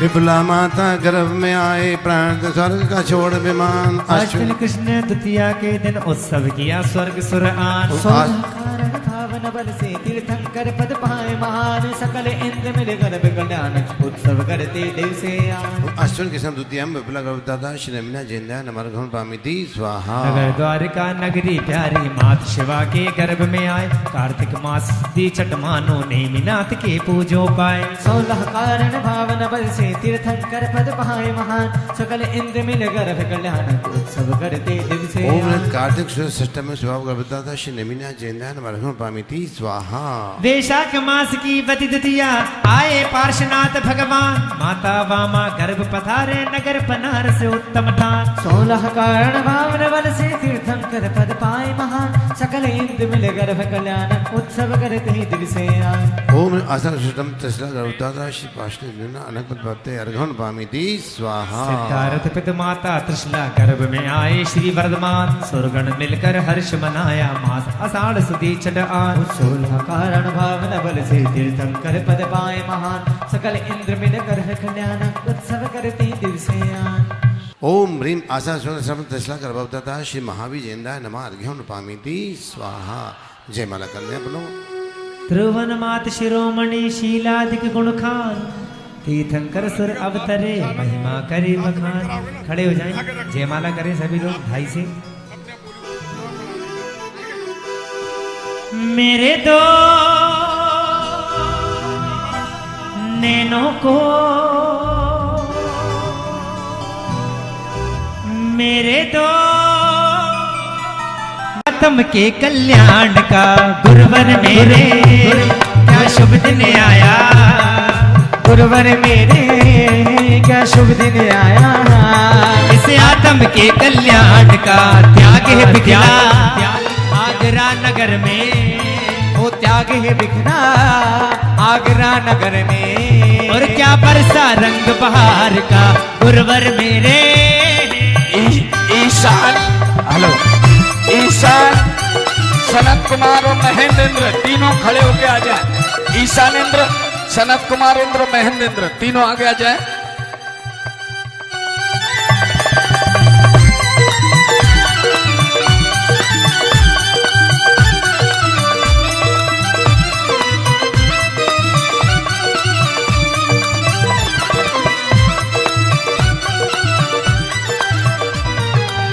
विपुला माता गर्भ में आए प्राण स्वर्ग का छोड़ विमान। अश्विन कृष्ण द्वितीया के दिन उत्सव किया स्वर्ग सुर आन। कारण भावन बल से तीर्थंकर पद पाए महान, सकल इंद्र मिल गर्भ कल्याण उत्सव करते देव से आन। अश्विन कृष्ण द्वितीया में विपुला गर्भदाता श्री नमीना जैन्या नमर्घन पामिति स्वाहा। नगर द्वारिका नगरी प्यारी मात शिवा के गर्भ में आए, कार्तिक मास दी छठ मानो नेमिनाथ के पूजो पाए। 16 कारण भावन बल से तीर्थंकर पद पाए महान, सकल इंद्र मिल गर्भ कल्याण उत्सव करते दिव से ओम कार्तिक शुक्ल षष्ठी में शिवा गर्भदाता श्री नमीना जैन्या नमर्घन पामिति स्वाहा। वैशाख मास की बति द्वितीया आए पार्श्वनाथ भगवान, माता वामा गर्भ पधारे नगर बनारस उत्तम ठान। 16 कारण भावन बल से तीर्थंकर पद पाए महान, सकल इंद्र मिल गर्भ कल्याण उत्सव करते दिव से आन। ओम आषाढ़ शुक्लम त्रिशला गर्भदाता श्री पार्श्वनाथ अनक पद अर्घन पामिति स्वाहा। सिद्धार्थ पिता माता त्रिशला गर्भ में आए श्री वर्धमान, सुरगण मिलकर हर्ष मनाया मास आषाढ़ सुदी छठ आन। 16 कारण भावन बल से तीर्थंकर पद पाए महान, सकल इंद्र मिल गर्भ कल्याण उत्सव करते दिव से आन। ओम ह्रीम आशा स्वर्ण त्रिशला गर्भदाता श्री महावीर जैन्या नमः अर्घ्यं पामिति स्वाहा। जय माला कन्या बनो। त्रिभुवन मात शिरोमणि शीलाधिक गुण खान, तीर्थंकर सुर अवतरे महिमा करे बखान। खड़े हो जाएं, जयमाला करें सभी लोग भाई से। मेरे दो नैनों को, मेरे दो आत्म के कल्याण का गुरुवर मेरे क्या शुभ दिन आया, गुरुवर मेरे क्या शुभ दिन आया। इस आत्म के कल्याण का त्याग है बिखरा आगरा नगर में, वो त्याग है बिखरा आगरा नगर में। और क्या बरसा रंग बहार का गुरुवर मेरे। ईशान, हेलो, ईशान, सनत कुमार और महेंद्र तीनों खड़े होके आ जाए। ईशानेंद्र, सनत कुमार, इंद्र, महेंद्र तीनों आगे आ जाए।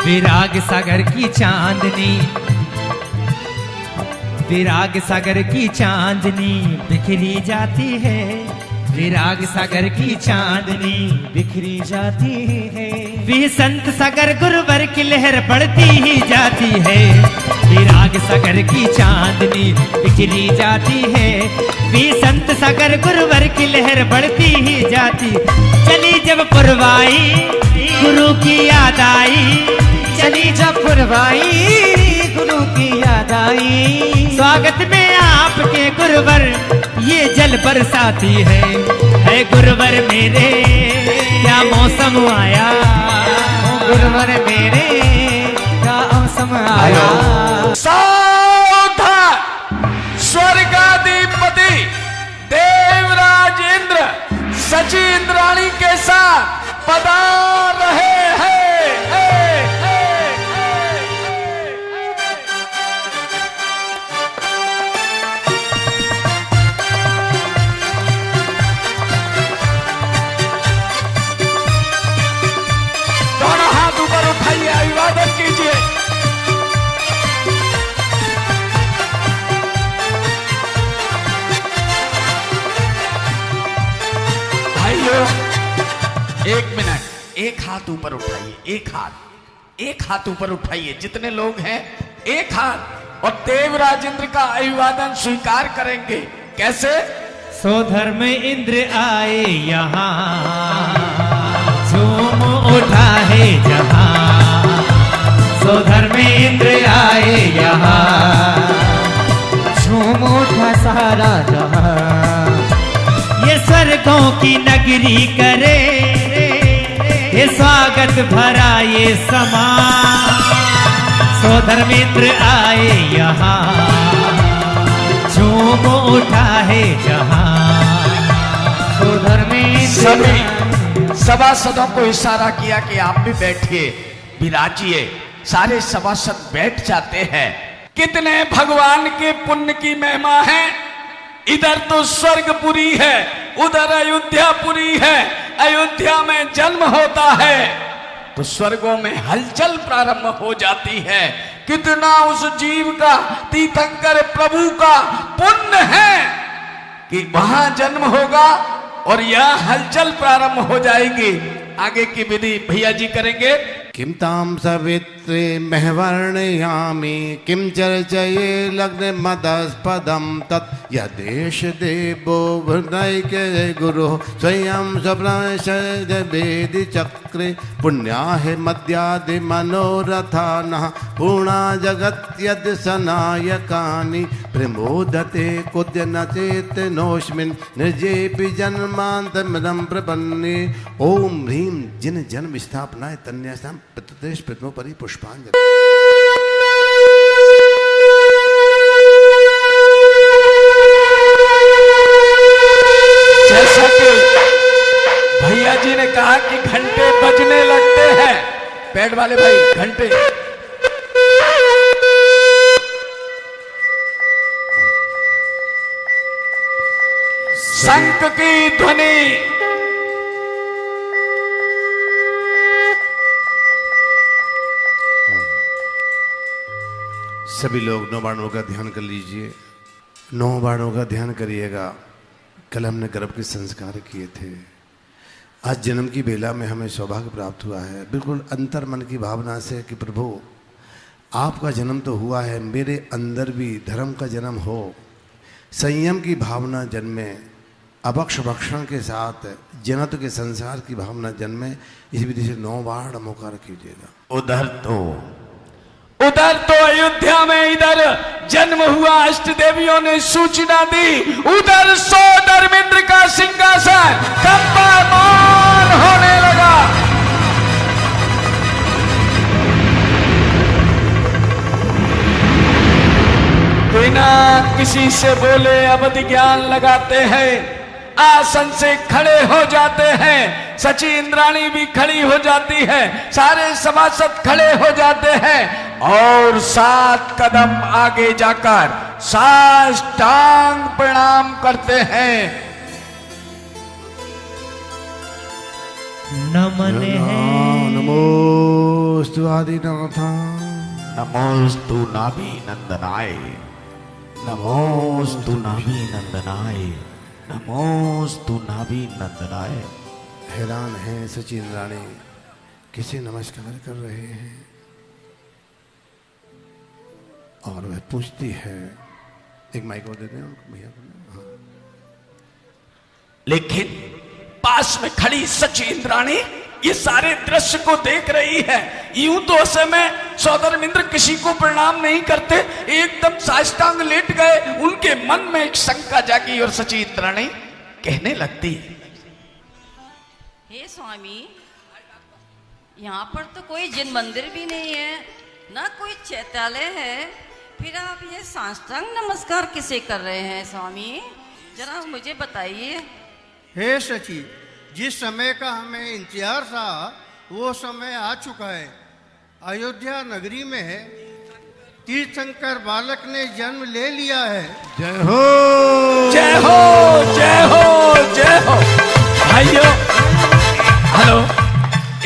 विराग सागर की चांदनी, विराग सागर की चांदनी बिखरी जाती है, विराग सागर की चांदनी बिखरी जाती है। वे संत सागर गुरुवर की लहर बढ़ती ही जाती है, विराग सागर की चांदनी बिखरी जाती है। वे संत सागर गुरुवर की लहर बढ़ती ही जाती। चली जब पुरवाई गुरु की याद आई, चली जब पुरवाई गुरु की याद आई। स्वागत में आपके गुरुवर ये जल बरसाती है गुरुवर मेरे क्या मौसम आया, गुरुवर मेरे क्या मौसम आया। सावधान, स्वर्गाधिपति देवराज इंद्र सची इंद्राणी के साथ पधार रहे हैं। दोनों हाथ ऊपर उठाइए, अभिवादन कीजिए। भाइयों, एक मिनट, एक हाथ ऊपर उठाइए, एक हाथ ऊपर उठाइए, जितने लोग हैं एक हाथ, और देवराज इंद्र का अभिवादन स्वीकार करेंगे। कैसे? सो धर्म इंद्र आए यहाँ, झूम उठा है जहाँ। सो धर्म इंद्र आए यहाँ, झूम उठा सारा जहाँ। ये स्वर्गों की नगरी करे, ये स्वागत भरा ये समा। सो धर्मेंद्र आए यहाँ, झूम उठा है जहाँ। सो धर्मेंद्र सभासदों को इशारा किया कि आप भी बैठिए, विराजिए। सारे सभासद बैठ जाते हैं। कितने भगवान के पुण्य की महिमा है। इधर तो स्वर्गपुरी है, उधर अयोध्यापुरी है। अयोध्या में जन्म होता है तो स्वर्गों में हलचल प्रारंभ हो जाती है। कितना उस जीव का, तीर्थंकर प्रभु का पुण्य है कि वहां जन्म होगा और यह हलचल प्रारंभ हो जाएगी। आगे की विधि भैया जी करेंगे। किम ताम सवित्रे महवर्णयामि किम चर्चये लग्न मदस्पदम तत् यदेश देवो भृनैके गुरु स्वयं स्वप्नशद वेदि चक्रे पुण्याहे मद्यादि मनोरथानः पूर्णा जगत् यद् सनायकानि प्रमोदते कुद्य न चेतनोऽस्मिन् निर्जेपि जन्मान्तरं प्रपन्ने। ओम ह्रीं जिन जन्म स्थापनाय तन्यासां प्रत्यदेश प्रथमोपरि पुष्पांजलि। जैसा कि भैया जी ने कहा कि घंटे बजने लगते हैं, पैड वाले भाई घंटे। शंख की ध्वनि, सभी लोग 9 बाणों का ध्यान कर लीजिए। 9 बाणों का ध्यान करिएगा। कल हमने गर्भ के संस्कार किए थे। आज जन्म की बेला में हमें सौभाग्य प्राप्त हुआ है, बिल्कुल अंतर मन की भावना से कि प्रभु आपका जन्म तो हुआ है, मेरे अंदर भी धर्म का जन्म हो, संयम की भावना जन्मे, अभक्ष भक्षण के साथ जनत्व के संसार की भावना जन्मे। इस विधि से 9 बार नमोकार कीजिएगा। उधर तो अयोध्या में इधर जन्म हुआ, अष्ट देवियों ने सूचना दी। उधर सौधर्मेंद्र का सिंहासन कंपायमान होने लगा। बिना किसी से बोले अवधि ज्ञान लगाते हैं, आसन से खड़े हो जाते हैं। सची इंद्राणी भी खड़ी हो जाती है, सारे सभासद खड़े हो जाते हैं और 7 कदम आगे जाकर साष्टांग प्रणाम करते हैं। नमन है नमोस्तु आदिनाथ, नमोस्तु नाभि नंदनाय, नमोस्तु नाभि नंदनाय, नमोस्तु नाभि नंदनाय। हैरान है सचिन रानी, किसे नमस्कार कर रहे हैं और वह पूछती है। एक माइक को दे दें भैया को। हाँ। लेकिन पास में खड़ी सची इंद्राणी ये सारे दृश्य को देख रही है। यूं तो उस समय सौधर्मेंद्र किसी को प्रणाम नहीं करते, एकदम साष्टांग लेट गए। उनके मन में एक शंका जागी और सची इंद्राणी कहने लगती, हे स्वामी, यहाँ पर तो कोई जिन मंदिर भी नहीं है, ना कोई चैत्यालय है, फिर आप ये साष्टांग नमस्कार किसे कर रहे हैं स्वामी? जरा मुझे बताइए। हे सची, जिस समय का हमें इंतजार था वो समय आ चुका है। अयोध्या नगरी में तीर्थंकर बालक ने जन्म ले लिया है। जय हो जय हो जय हो जय हो। भाइयों हेलो,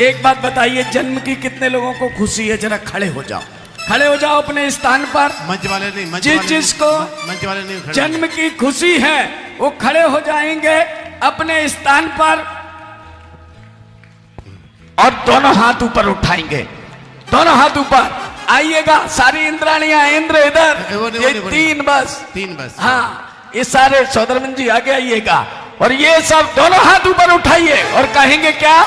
एक बात बताइए, जन्म की कितने लोगों को खुशी है? जरा खड़े हो जाओ, खड़े हो जाओ अपने स्थान पर। मंच वाले नहीं, जिसको मंच वाले नहीं, जन्म की खुशी है वो खड़े हो जाएंगे अपने स्थान पर और दोनों हाथ ऊपर उठाएंगे। दोनों हाथ ऊपर आइएगा। सारी इंद्राणियां, इंद्र इधर, ये 3 बस। हाँ, ये सारे सौधर्मेंद्र जी आगे आइएगा और ये सब दोनों हाथ ऊपर उठाइए और कहेंगे क्या?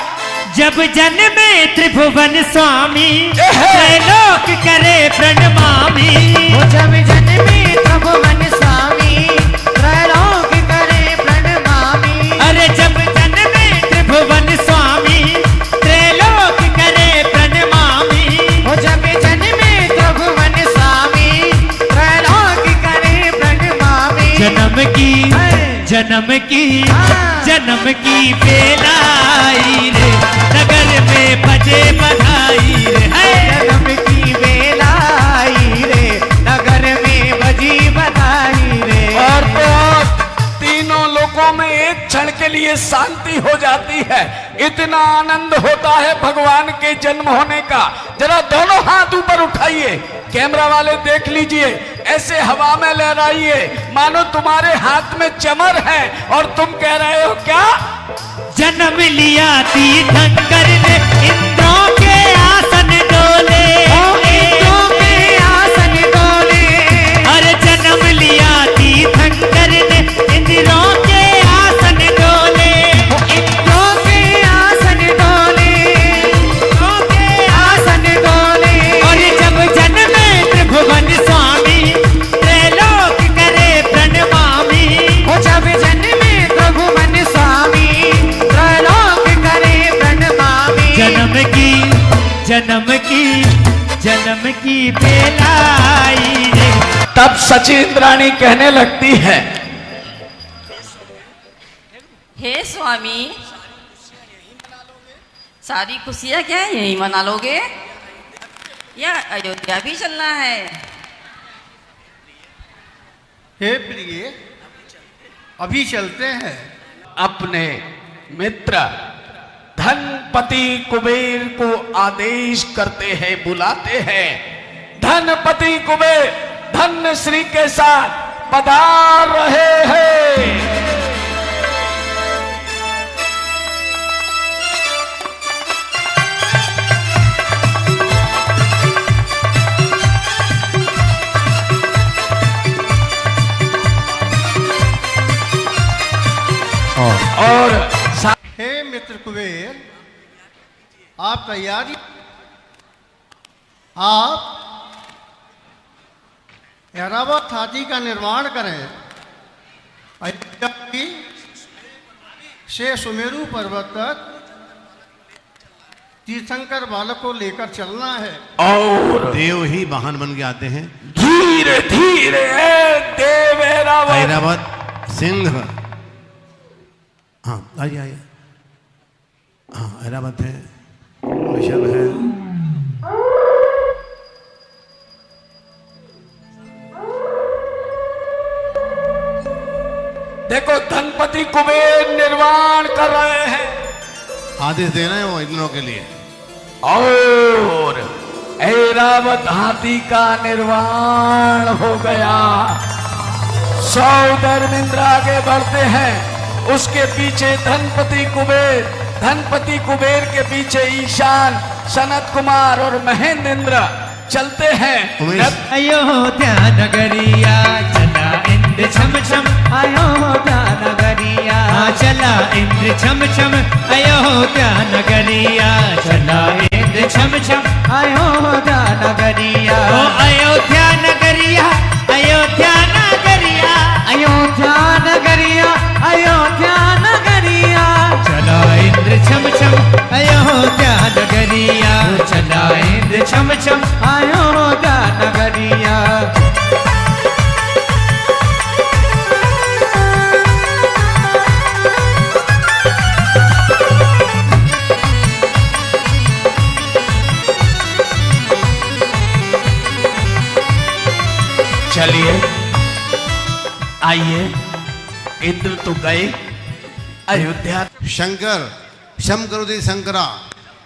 जब जन्मे त्रिभुवन स्वामी, त्रैलोक करे प्रणमामि। जब जन्मे त्रिभुवन स्वामी, त्रैलोक करे प्रणमामि। अरे जब जन्मे त्रिभुवन स्वामी, त्रैलोक करे प्रणमामि। जब जन्मे त्रिभुवन स्वामी, त्रैलोक करे प्रणमामि। जन्म की बेला आई रे, शांति हो जाती है। इतना आनंद होता है भगवान के जन्म होने का। जरा दोनों हाथ ऊपर उठाइए, कैमरा वाले देख लीजिए, ऐसे हवा में लहराइए मानो तुम्हारे हाथ में चमर है और तुम कह रहे हो क्या? जन्म लिया तीर्थंकर ने, इंद्रों के आसन डोले, इंद्रों के आसन डोले। अरे जन्म लिया तीर्थंकर ने, इंद्रों के आसन डोले, इंद्रों के आसन डोले, इंद्रों के आसन डोले। और जब जन्मे त्रिभुवन स्वामी, त्रैलोक करे प्रणमामि। जब जन्मे त्रिभुवन स्वामी, जन्म की बेलाई रे। तब सचिंद्राणी कहने लगती है, हे स्वामी, सारी खुशियां क्या यही मना लोगे या अयोध्या भी चलना है? हे प्रिय, अभी चलते हैं। अपने मित्र धनपति कुबेर को आदेश करते हैं, बुलाते हैं। धनपति कुबेर धन श्री के साथ पधार रहे हैं। और हे मित्र कुबेर, आप तैयारी, आप ऐरावत हाथी का निर्माण करें। अयोध्या से सुमेरु पर्वत तक तीर्थंकर बालक को लेकर चलना है। और देव ही वाहन बन के आते हैं। धीरे धीरे देव ऐरावत सिंह, हाँ आइए आइए, हाँ ऐरावत है, वृषभ है, देखो धनपति कुबेर निर्माण कर रहे हैं, आदेश दे रहे हैं वो इंद्रों के लिए। और ऐरावत हाथी का निर्माण हो गया। 100 धर्मेंद्र आगे बढ़ते हैं, उसके पीछे धनपति कुबेर के पीछे ईशान, सनत कुमार और महेंद्र चलते हैं। अयोध्या नगरिया चला इंद्र छम छम, अयोध्या नगरिया चला इंद्र छम छम, अयोध्या नगरिया चला इंद्र छम छम, अयोध्या नगरिया। ओ अयोध्या नगरिया, अयोध्या नगरिया, अयोध्या नगरिया, अयोध्या नगरिया चला इंद्र छम छम, अयोध्या नगरिया चला इंद्र छम छम, अयोध्या नगरिया। चलिए आइए, इंद्र तो गए, अयोध्या। शंकर शम करोति शंकरा,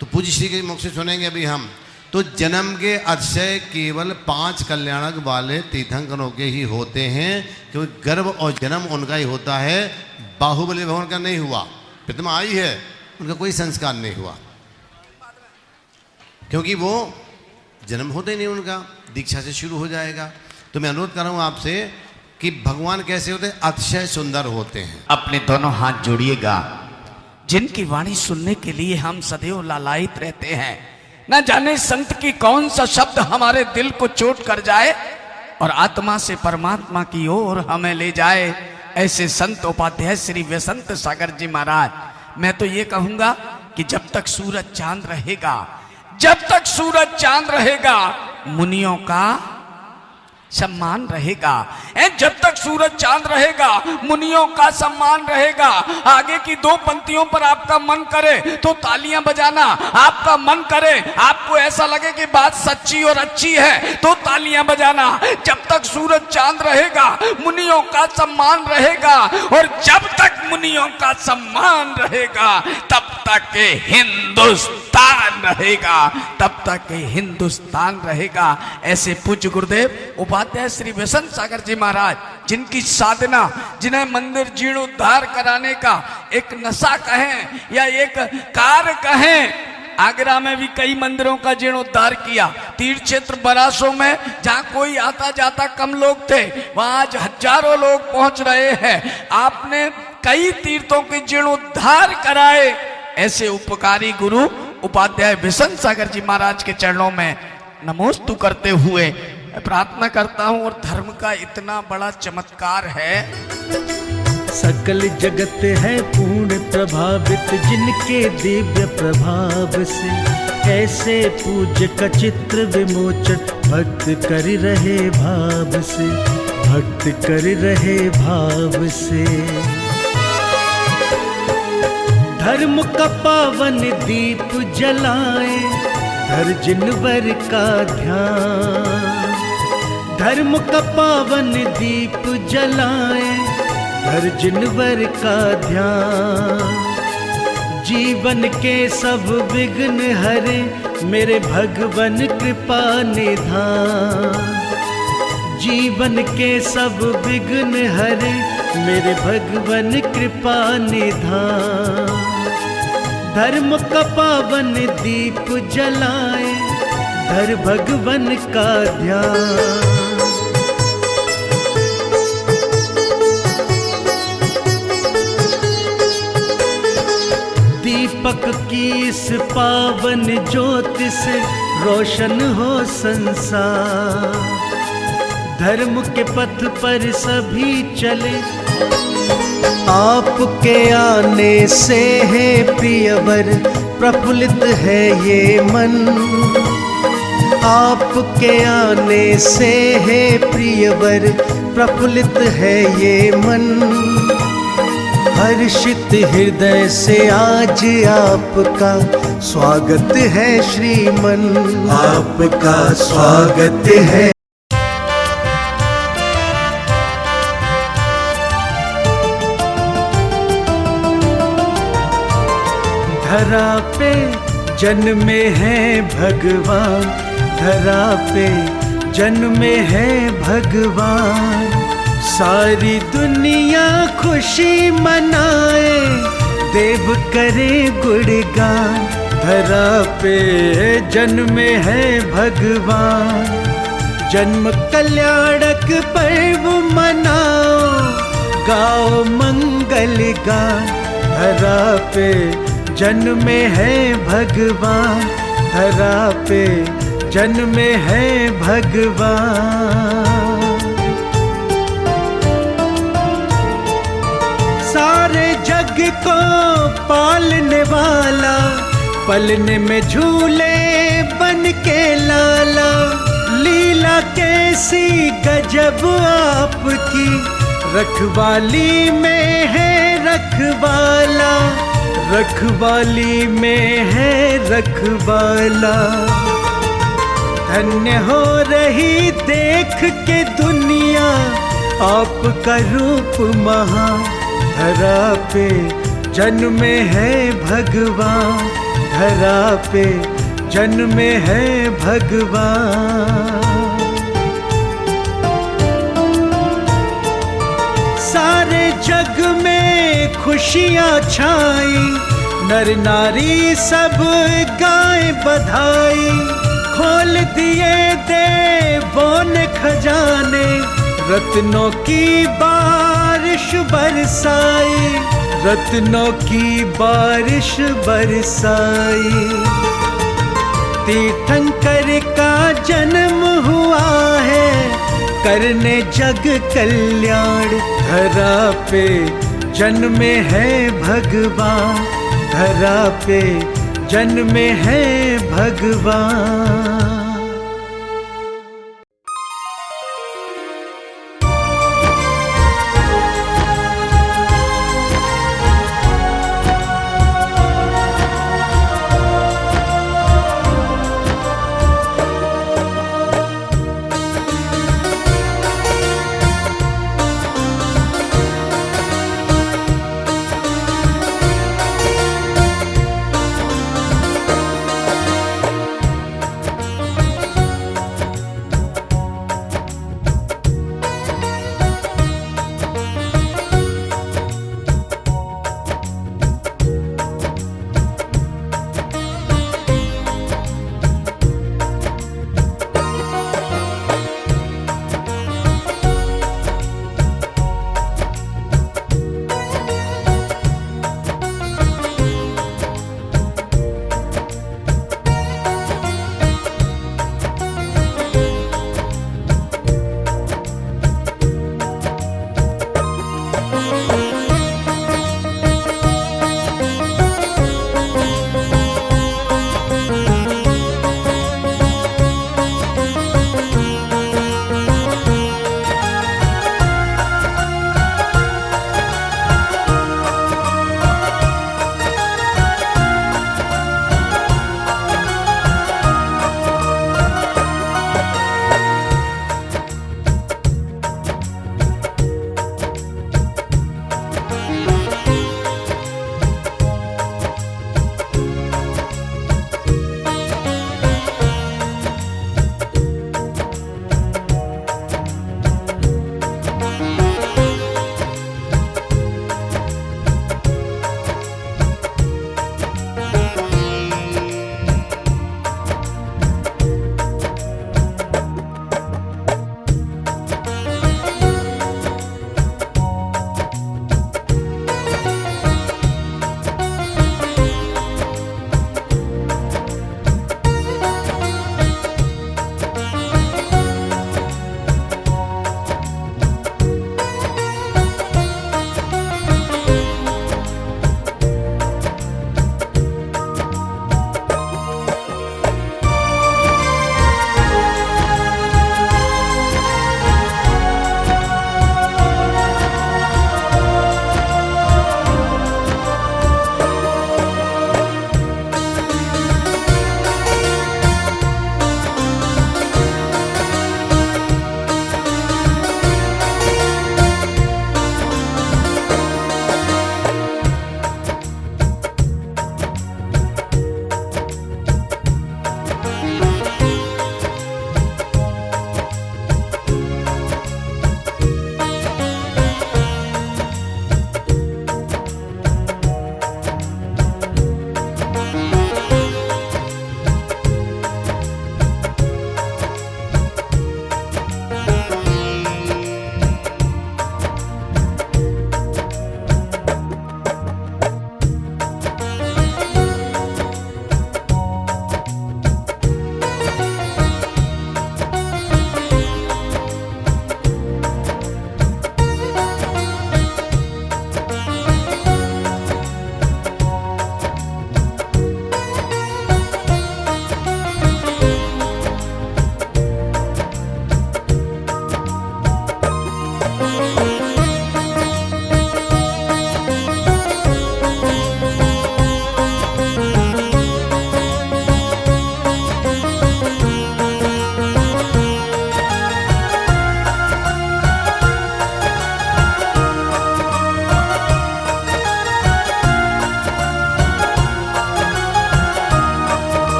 तो पूज्य श्री के मुख से सुनेंगे अभी हम। तो जन्म के अतिशय केवल 5 कल्याणक वाले तीर्थंकरों के ही होते हैं, क्योंकि गर्भ और जन्म उनका ही होता है। बाहुबली भगवान का नहीं हुआ, प्रतिमा आई है, उनका कोई संस्कार नहीं हुआ, क्योंकि वो जन्म होते ही नहीं, उनका दीक्षा से शुरू हो जाएगा। तो मैं अनुरोध कर रहा हूँ आपसे कि भगवान कैसे होते हैं, अतिशय सुंदर होते हैं। अपने दोनों हाथ जोड़िएगा। जिनकी वाणी सुनने के लिए हम सदैव लालायित रहते हैं, न जाने संत की कौन सा शब्द हमारे दिल को चोट कर जाए और आत्मा से परमात्मा की ओर हमें ले जाए। ऐसे संत उपाध्याय श्री वसंत सागर जी महाराज, मैं तो ये कहूंगा कि जब तक सूरज चांद रहेगा, जब तक सूरज चांद रहेगा, मुनियों का सम्मान रहेगा। जब तक सूरज चांद रहेगा मुनियों का सम्मान रहेगा। आगे की दो पंक्तियों पर आपका मन करे तो तालियां बजाना, आपका मन करे, आपको ऐसा लगे कि बात सच्ची और अच्छी है तो तालियां बजाना। जब तक सूरज चांद रहेगा मुनियों का सम्मान रहेगा, और जब तक मुनियों का सम्मान रहेगा तब तक हिंदुस्तान रहेगा, तब तक हिंदुस्तान रहेगा। ऐसे पूज्य गुरुदेव उपाध्याय श्री वसंत सागर जी महाराज, जिनकी साधना, जिन्हें मंदिर जीर्णोद्धार कराने का एक नशा कहें या एक कार्य कहें, आगरा में भी कई मंदिरों का जीर्णोद्धार किया। तीर्थ क्षेत्र बरासों में जहां कोई आता जाता कम लोग थे, वहां आज हजारों लोग पहुंच रहे हैं। आपने कई तीर्थों के जीर्णोद्धार कराए। ऐसे उपकारी गुरु उपाध्याय वसंत सागर जी महाराज के चरणों में नमोस्तु करते हुए प्रार्थना करता हूं। और धर्म का इतना बड़ा चमत्कार है, सकल जगत है पूर्ण प्रभावित जिनके दिव्य प्रभाव से, ऐसे पूज्य का चित्र विमोचन भक्त कर रहे भाव से, भक्त कर रहे भाव से। धर्म का पावन दीप जलाए धर जिनवर का ध्यान, धर्म का पावन दीप जलाए धर जिनवर का ध्यान। जीवन के सब विघ्न हरे मेरे भगवन कृपा निधान, जीवन के सब विघ्न हरे मेरे भगवन कृपा निधान। धर्म का पावन दीप जलाए धर भगवन का ध्यान। दीपक की इस पावन ज्योति से रोशन हो संसार, धर्म के पथ पर सभी चले। आपके आने से है प्रियवर प्रफुल्लित है ये मन, आपके आने से है प्रियवर प्रफुल्लित है ये मन। हर्षित हृदय से आज आपका स्वागत है श्रीमन, आपका स्वागत है। धरा पे जन्मे हैं भगवान, धरा पे जन्मे हैं भगवान। सारी दुनिया खुशी मनाए देव करे गुणगान, धरा पे जन्मे हैं भगवान। जन्म कल्याणक पर्व मनाओ गाओ मंगल गान, धरा पे जन्मे हैं भगवान, धरा पे जन्मे हैं भगवान। सारे जग को पालने वाला, पलने में झूले बन के लाला। लीला कैसी गजब आपकी, रखवाली में है रखवाला, रखवाली में है रखवाला। धन्य हो रही देख के दुनिया आपका रूप महा, धरा पे जन्मे है भगवान, धरा पे जन्मे है भगवान। सारे जग में खुशियाँ छाई, नर नारी सब गाए बधाई। खोल दिए देवों ने खजाने, रत्नों की बारिश बरसाई, रत्नों की बारिश बरसाई। तीर्थंकर का जन्म हुआ है करने जग कल्याण, धरा पे जन्मे है भगवान, धरा पे जन्मे है भगवान।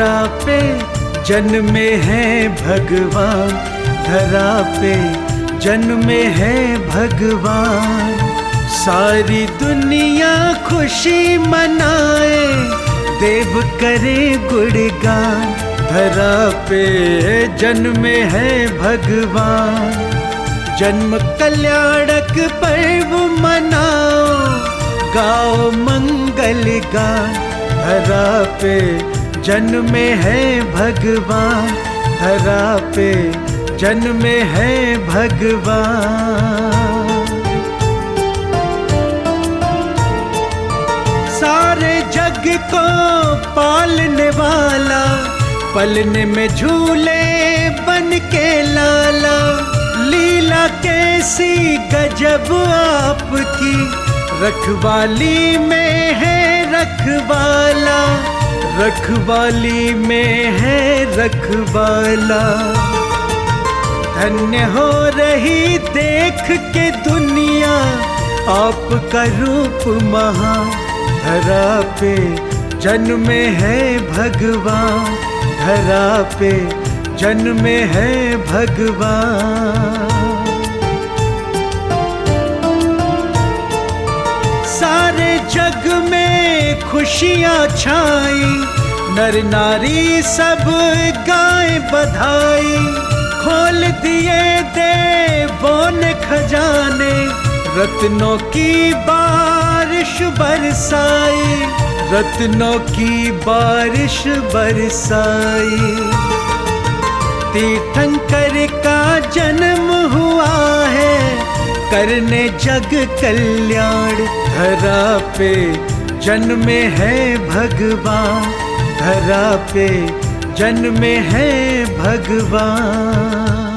धरा पे जन्मे हैं भगवान, धरा पे जन्मे हैं भगवान। सारी दुनिया खुशी मनाए, देव करे गुणगान, धरा पे जन्मे हैं भगवान। जन्म कल्याणक पर्व मनाओ, गाओ मंगल गान, धरा पे जन्मे हैं भगवान, धरा पे जन्मे हैं भगवान। सारे जग को पालने वाला, पलने में झूले बन के लाला। लीला कैसी गजब आपकी, रखवाली में है रखवाला, रखवाली में है रखवाला। धन्य हो रही देख के दुनिया, आपका रूप महान, धरा पे जन्मे हैं भगवान, धरा पे जन्मे हैं भगवान। सारे जग में खुशियाँ छाई, नर नारी सब गाए बधाई। खोल दिए देवों ने खजाने, रत्नों की बारिश बरसाई, रत्नों की बारिश बरसाई। तीर्थंकर का जन्म हुआ है, करने जग कल्याण, धरा पे जन्मे हैं भगवान, धरा पे जन्मे हैं भगवान।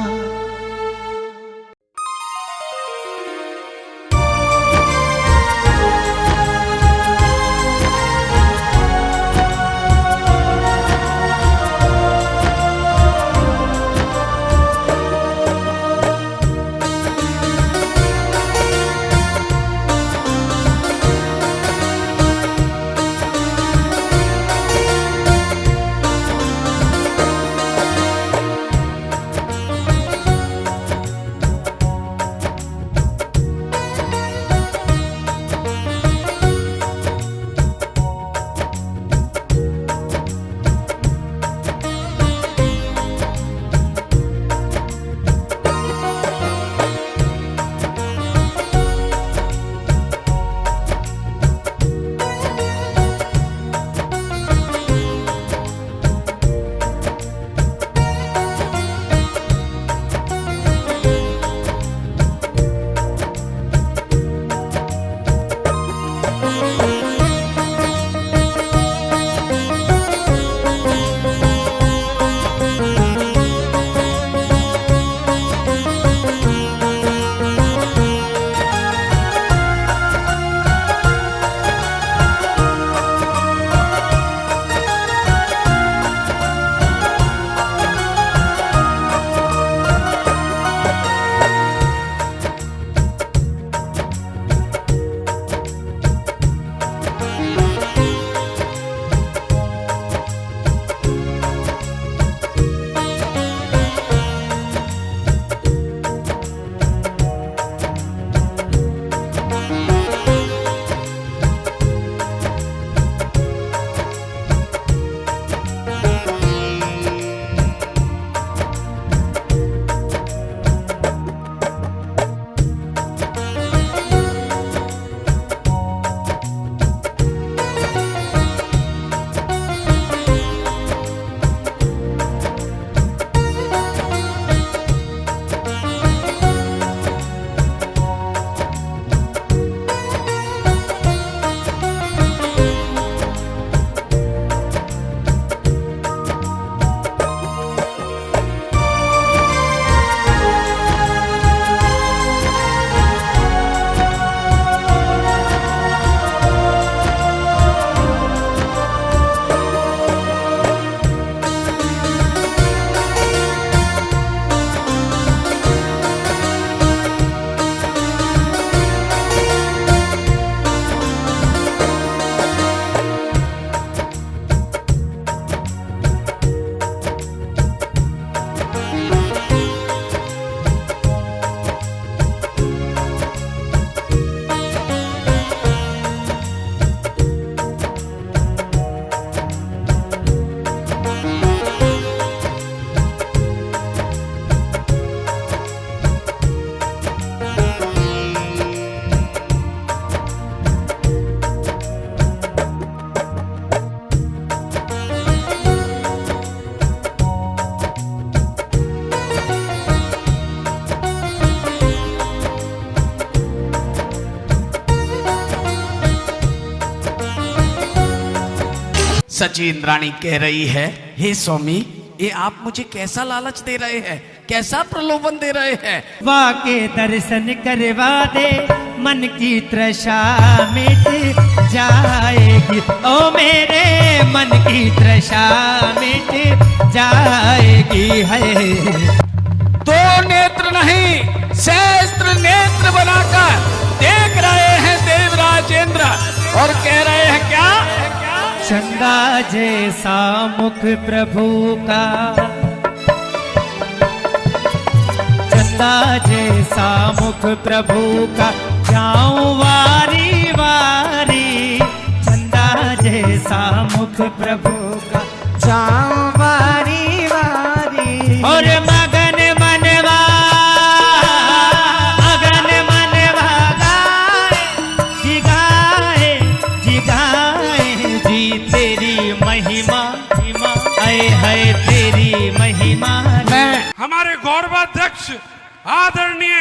सची इंद्राणी कह रही है, हे स्वामी ये आप मुझे कैसा लालच दे रहे हैं, कैसा प्रलोभन दे रहे हैं। वाके दर्शन करवा दे, मन की तृषा मिट जाएगी, ओ मेरे मन की तृषा मिट जाएगी। है दो नेत्र नहीं सहस्त्र नेत्र बनाकर देख रहे हैं देवराजेंद्र और कह रहे हैं क्या, चंदा जैसा मुख प्रभु का, चंदा जैसा मुख प्रभु का, जाऊं वारी वारी, चंदा जैसा मुख प्रभु का, जाऊं वारी वारी। और मगन मनवा गाए, जिगाए जिगाए जी तेरी महिमा, आए है तेरी महिमा। हमारे गौरवाध्यक्ष आदरणीय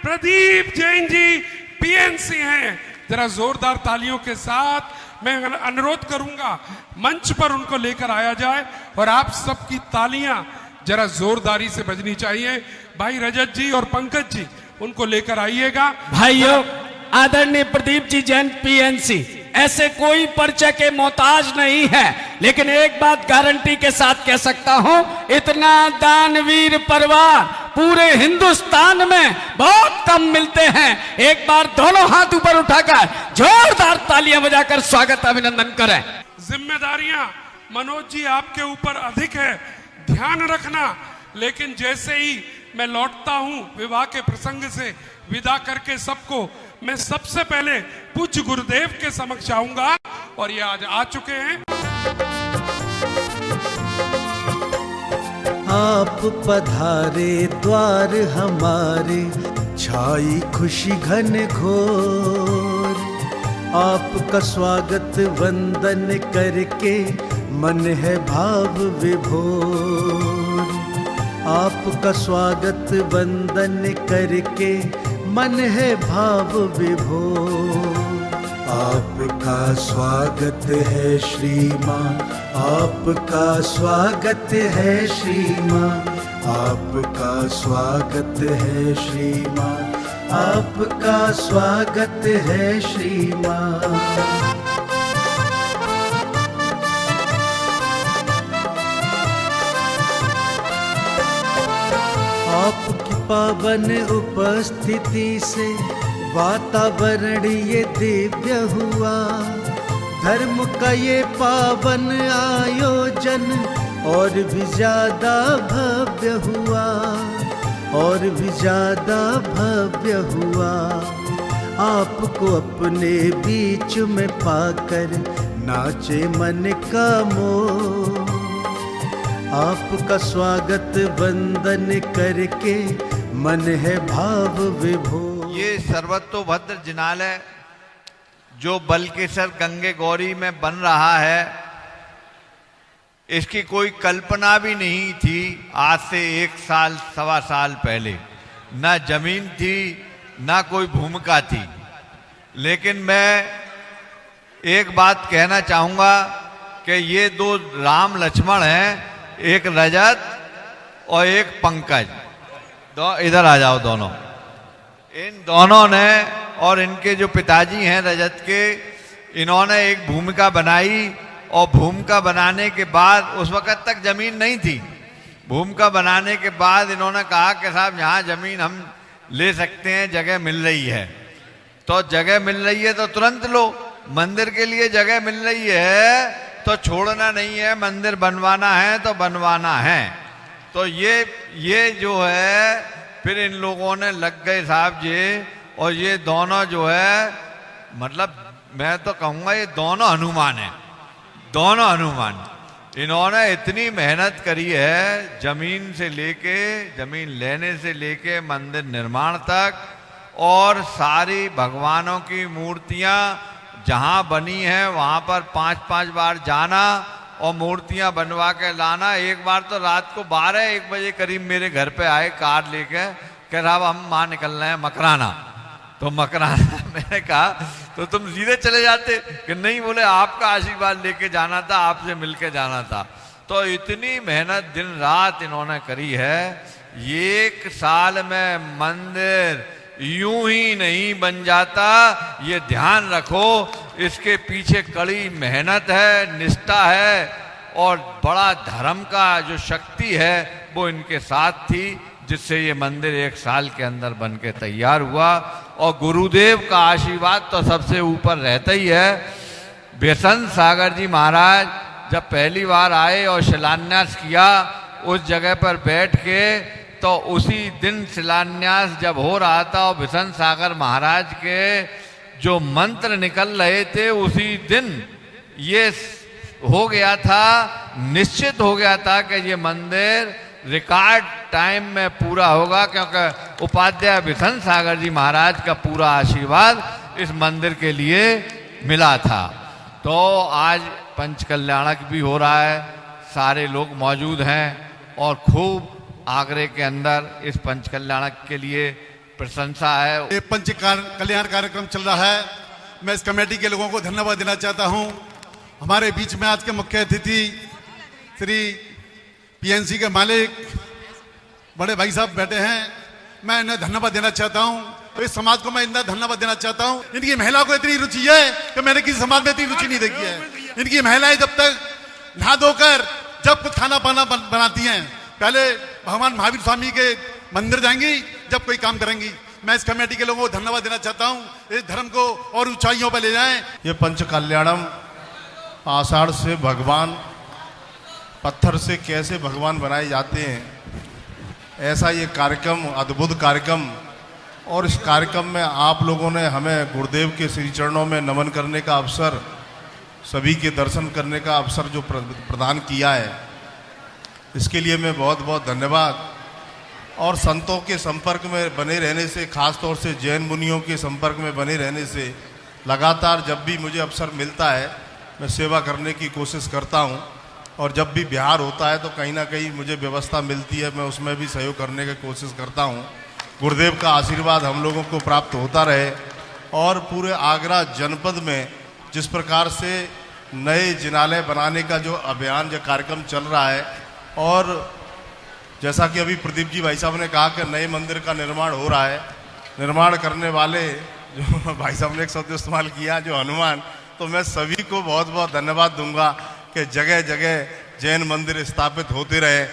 प्रदीप जैन जी पीएनसी हैं, जरा जोरदार तालियों के साथ मैं अनुरोध करूंगा मंच पर उनको लेकर आया जाए और आप सबकी तालियां जरा जोरदारी से बजनी चाहिए। भाई रजत जी और पंकज जी उनको लेकर आइएगा। भाइयों आदरणीय प्रदीप जी जैन पीएनसी ऐसे कोई परिचय के मोहताज नहीं है, लेकिन एक बात गारंटी के साथ कह सकता हूं, इतना दानवीर परिवार पूरे हिंदुस्तान में बहुत कम मिलते हैं। एक बार दोनों हाथ ऊपर उठाकर जोरदार तालियां बजाकर स्वागत अभिनंदन करें। जिम्मेदारियां मनोज जी आपके ऊपर अधिक है, ध्यान रखना। लेकिन जैसे ही मैं लौटता हूं विवाह के प्रसंग से विदा करके सबको, मैं सबसे पहले पूज्य गुरुदेव के समक्ष आऊंगा और ये आज आ चुके हैं। आप पधारे द्वार हमारे, छाई खुशी घन घोर, आपका स्वागत वंदन करके मन है भाव विभोर, आपका स्वागत वंदन करके मन है भाव विभोर। आपका स्वागत है श्री माँ, आपका स्वागत है श्री माँ, आपका स्वागत है श्री माँ, आपका स्वागत है श्री माँ। आपकी पावन उपस्थिति से वातावरण ये दिव्य हुआ, धर्म का ये पावन आयोजन और भी ज्यादा भव्य हुआ, और भी ज्यादा भव्य हुआ। आपको अपने बीच में पाकर नाचे मन का मोह, आपका स्वागत वंदन करके मन है भाव विभोर। ये सर्वतोभद्र जिनालय जो बलकेसर गंगे गौरी में बन रहा है, इसकी कोई कल्पना भी नहीं थी आज से 1 साल सवा साल पहले। न जमीन थी न कोई भूमिका थी। लेकिन मैं एक बात कहना चाहूँगा कि ये 2 राम लक्ष्मण हैं, एक रजत और एक पंकज। इधर आ जाओ दोनों। इन दोनों ने और इनके जो पिताजी हैं रजत के, इन्होंने एक भूमिका बनाई और भूमिका बनाने के बाद, उस वक़्त तक ज़मीन नहीं थी, भूमिका बनाने के बाद इन्होंने कहा कि साहब यहाँ ज़मीन हम ले सकते हैं, जगह मिल रही है। तो जगह मिल रही है तो तुरंत लो। मंदिर के लिए जगह मिल रही है तो छोड़ना नहीं है, मंदिर बनवाना है तो बनवाना है। तो ये जो है फिर इन लोगों ने लग गए साहब जी, और ये दोनों जो है, मतलब मैं तो कहूँगा ये दोनों हनुमान हैं, दोनों हनुमान। इन्होंने इतनी मेहनत करी है, जमीन से लेके, जमीन लेने से लेके मंदिर निर्माण तक, और सारी भगवानों की मूर्तियाँ जहाँ बनी हैं वहाँ पर 5-5 बार जाना और मूर्तियाँ बनवा के लाना। एक बार तो रात को 12-1 बजे करीब मेरे घर पे आए कार लेके, कह रहा हम वहाँ निकल रहे हैं मकराना। तो मकराना मैंने कहा तो तुम सीधे चले जाते कि नहीं, बोले आपका आशीर्वाद लेके जाना था, आपसे मिलके जाना था। तो इतनी मेहनत दिन रात इन्होंने करी है। 1 साल में मंदिर यूं ही नहीं बन जाता, ये ध्यान रखो। इसके पीछे कड़ी मेहनत है, निष्ठा है, और बड़ा धर्म का जो शक्ति है वो इनके साथ थी, जिससे ये मंदिर 1 साल के अंदर बन के तैयार हुआ। और गुरुदेव का आशीर्वाद तो सबसे ऊपर रहता ही है। बेसन सागर जी महाराज जब पहली बार आए और शिलान्यास किया उस जगह पर बैठ के, तो उसी दिन शिलान्यास जब हो रहा था और बेसन सागर महाराज के जो मंत्र निकल रहे थे, उसी दिन ये हो गया था, निश्चित हो गया था कि ये मंदिर रिकॉर्ड टाइम में पूरा होगा, क्योंकि उपाध्याय बेसन सागर जी महाराज का पूरा आशीर्वाद इस मंदिर के लिए मिला था। तो आज पंचकल्याणक भी हो रहा है, सारे लोग मौजूद हैं और खूब आगरे के अंदर इस पंचकल्याणक के लिए प्रशंसा है। ये पंच कल्याण कार्यक्रम चल रहा है। मैं इस कमेटी के लोगों को धन्यवाद देना चाहता हूं। हमारे बीच में आज के मुख्य अतिथि श्री पीएनसी के मालिक बड़े भाई साहब बैठे हैं। मैं इन्हें धन्यवाद देना चाहता हूं। तो इस समाज को मैं इतना धन्यवाद देना चाहता हूं। इनकी महिला को इतनी रुचि है कि मैंने किसी समाज में इतनी रुचि नहीं देखी है। इनकी महिलाएं जब तक नहा धोकर जब कुछ खाना पाना बनाती हैं, पहले भगवान महावीर स्वामी के मंदिर जाएंगी, जब कोई काम करेंगी। मैं इस कमेटी के लोगों को धन्यवाद देना चाहता हूं। इस धर्म को और ऊंचाइयों पर ले जाएं। ये पंच कल्याणम आषाढ़ से भगवान पत्थर से कैसे भगवान बनाए जाते हैं, ऐसा ये कार्यक्रम, अद्भुत कार्यक्रम। और इस कार्यक्रम में आप लोगों ने हमें गुरुदेव के श्री चरणों में नमन करने का अवसर, सभी के दर्शन करने का अवसर जो प्रदान किया है, इसके लिए मैं बहुत बहुत धन्यवाद। और संतों के संपर्क में बने रहने से, खास तौर से जैन मुनियों के संपर्क में बने रहने से, लगातार जब भी मुझे अवसर मिलता है मैं सेवा करने की कोशिश करता हूं। और जब भी बिहार होता है तो कहीं ना कहीं मुझे व्यवस्था मिलती है, मैं उसमें भी सहयोग करने की कोशिश करता हूं। गुरुदेव का आशीर्वाद हम लोगों को प्राप्त होता रहे। और पूरे आगरा जनपद में जिस प्रकार से नए जिनालय बनाने का जो अभियान, जो कार्यक्रम चल रहा है, और जैसा कि अभी प्रदीप जी भाई साहब ने कहा कि नए मंदिर का निर्माण हो रहा है, निर्माण करने वाले जो भाई साहब ने एक शब्द इस्तेमाल किया जो हनुमान, तो मैं सभी को बहुत बहुत धन्यवाद दूंगा कि जगह जगह जैन मंदिर स्थापित होते रहे।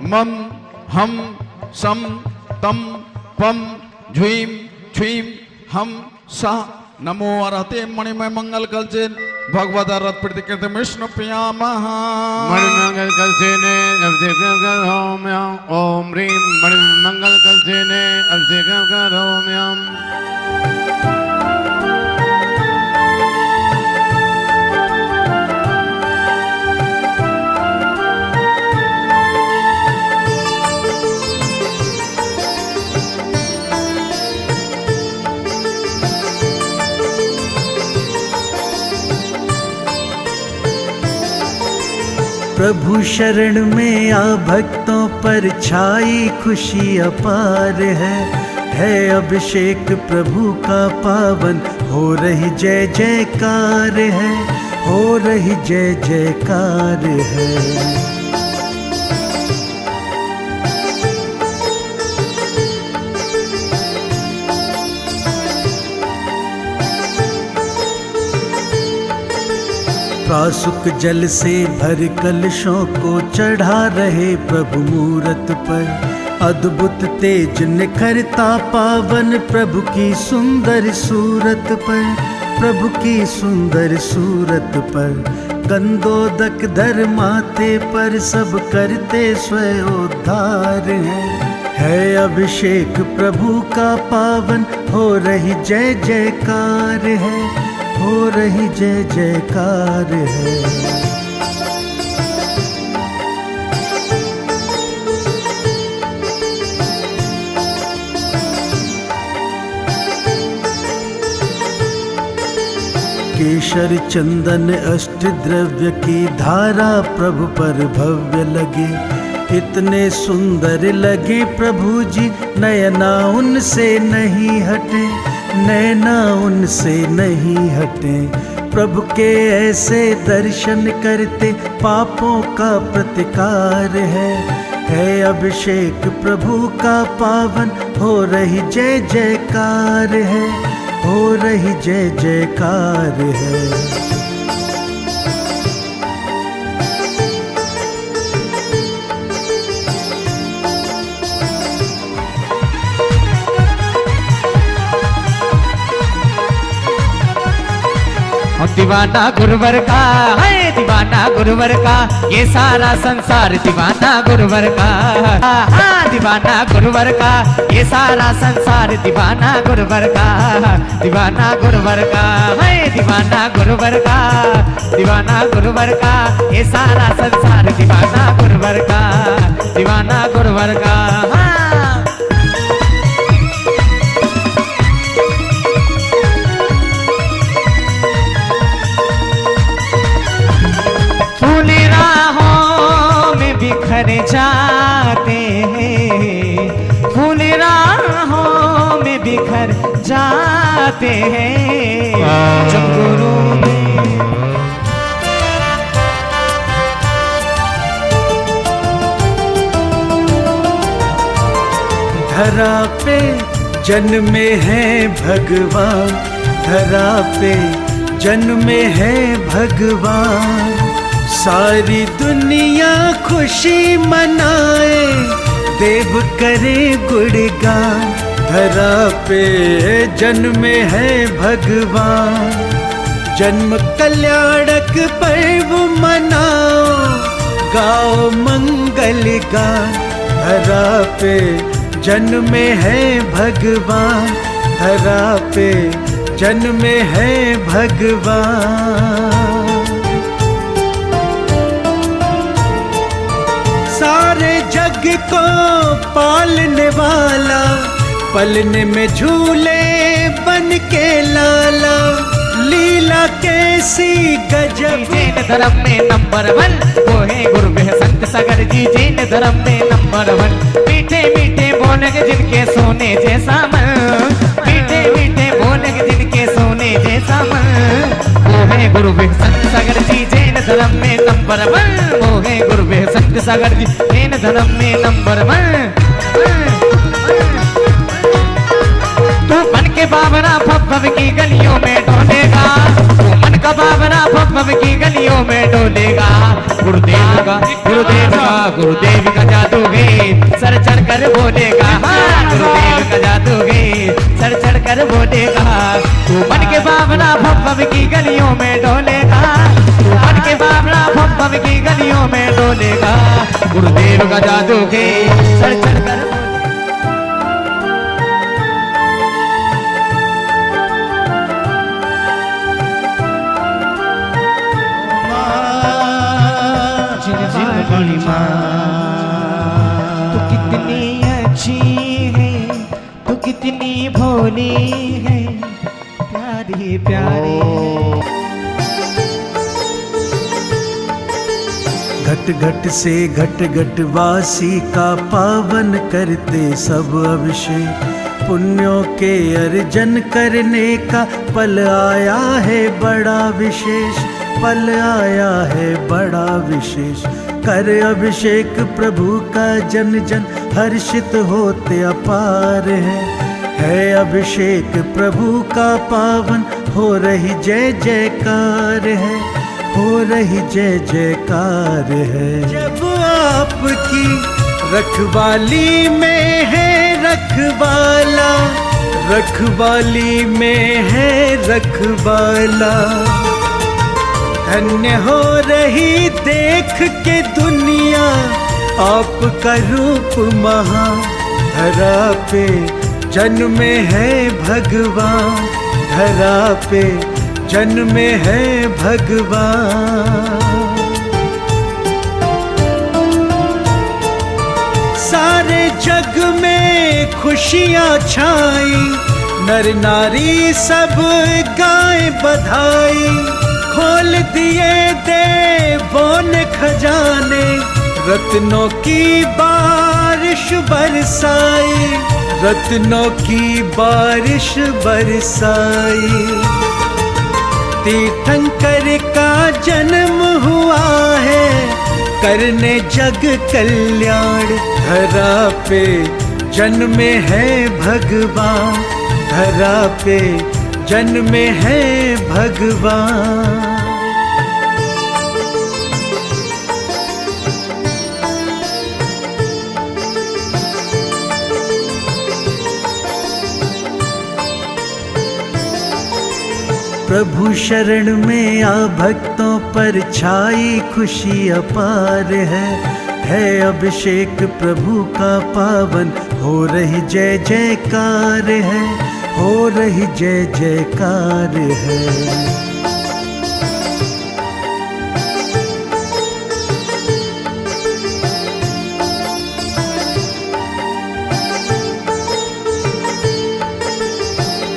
मम हम सम तम पम झुईम छुईम हम सा नमो अरहते मणिमय मंगल कलचेन भगवत रथ प्रतिकृत विष्णु प्रियामः मणिमंगल कलचेने अभिषेक होम ओम ह्रीं मणिमंगल कलचेने अभिषेक होम प्रभु शरण में आ भक्तों पर छाई खुशी अपार है अभिषेक प्रभु का पावन हो रही जय जयकार है, हो रही जय जयकार है। कासुक जल से भर कलशों को चढ़ा रहे प्रभु मूरत पर, अद्भुत तेज निखरता पावन प्रभु की सुंदर सूरत पर, प्रभु की सुंदर सूरत पर। कंदोदक धर माथे पर सब करते स्वयं उद्धार है अभिषेक प्रभु का पावन हो रही जय जयकार है, हो रही जय जयकार है। केशर चंदन अष्ट द्रव्य की धारा प्रभु पर भव्य लगे, इतने सुंदर लगे प्रभु जी नयना उनसे नहीं हटे, नैना उनसे नहीं हटे। प्रभु के ऐसे दर्शन करते पापों का प्रतिकार है अभिषेक प्रभु का पावन हो रही जय जयकार है, हो रही जय जयकार है। दीवाना गुरुवर का है, दीवाना गुरुवर का ये सारा संसार, दीवाना गुरुवर का हाँ, दीवाना गुरुवर का ये सारा संसार, दीवाना गुरुवर का, दीवाना गुरुवर का है, दीवाना गुरुवर का, दीवाना गुरुवर का ये सारा संसार, दीवाना गुरुवर का, दीवाना गुरुवर का हाँ। बिखर जाते हैं, फूल राहों में बिखर जाते हैं जब गुरु धरा पे जन्मे हैं भगवान, धरा पे जन्मे हैं भगवान। सारी दुनिया खुशी मनाए देव करे गुणगान, धरा पे जन्मे है भगवान। जन्म कल्याणक पर्व मनाओ गाओ मंगल गान, धरा पे जन्मे है भगवान, धरा पे जन्मे है भगवान। सारे जग को पालने वाला, पलने में झूले बन के लाला, लीला कैसी गजब। जैन धर्म में नंबर 1 वो है गुरु संत सागर जी, जैन धर्म में नंबर 1। मीठे मीठे बोलेंगे जिनके सोने जैसा मन, मीठे मीठे बोलेंगे जिनके सोने जैसा मन, वो है गुरु संत सागर जी, जैन धर्म में नंबर 1। वो है गुरु संत सागर जी, जैन धर्म में नंबर 1। तू मन के बाबरा भव की गलियों में डोलेगा, तू मन का बाबरा भव की गलियों में डोलेगा। गुरुदेव का गुरुदेव का गुरुदेव का जादू है कर बोलेगा। तू मन के बाबरा भम भम की गलियों में डोलेगा, तू मन के बाबरा भम भम की गलियों में डोलेगा। गुरुदेव का जादू के सर चढ़ कर तू कितनी अच्छी है, तू कितनी भोली है, प्यारी प्यारी। घट घट से घट घट वासी का पावन करते सब अभिषेक। पुण्यों के अर्जन करने का पल आया है बड़ा विशेष, पल आया है बड़ा विशेष। कर अभिषेक प्रभु का जन जन हर्षित होते अपार है अभिषेक प्रभु का पावन। हो रही जय जयकार है, हो रही जय जयकार है। जब आपकी रखवाली में है रखवाला, रखवाली में है रखवाला। धन्य हो रही देख के दुनिया आपका रूप महा। धरा पे जन्मे है भगवान, धरा पे जन्मे है भगवान। सारे जग में खुशियाँ छाई, नर नारी सब गाए बधाई। खोल दिए देवों ने खजाने, रत्नों की बारिश बरसाई, रत्नों की बारिश बरसाई। तीर्थंकर का जन्म हुआ है करने जग कल्याण। धरा पे जन्मे है भगवान, धरा पे जन्मे है भगवान। प्रभु शरण में आ भक्तों पर छाई खुशी अपार है अभिषेक प्रभु का पावन। हो रही जय जयकार है, हो रही जय जयकार है।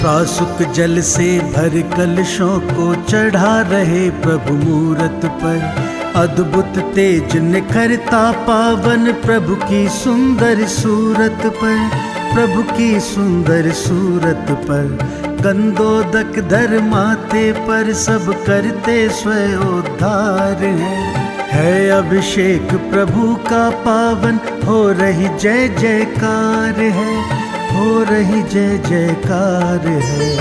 प्रासुक जल से भर कलशों को चढ़ा रहे प्रभु मूरत पर। अद्भुत तेज निखरता पावन प्रभु की सुंदर सूरत पर, प्रभु की सुंदर सूरत पर। गंदोदक धर माथे पर सब करते स्वयोद्धार है अभिषेक प्रभु का पावन। हो रही जय जयकार है, हो रही जय जयकार है।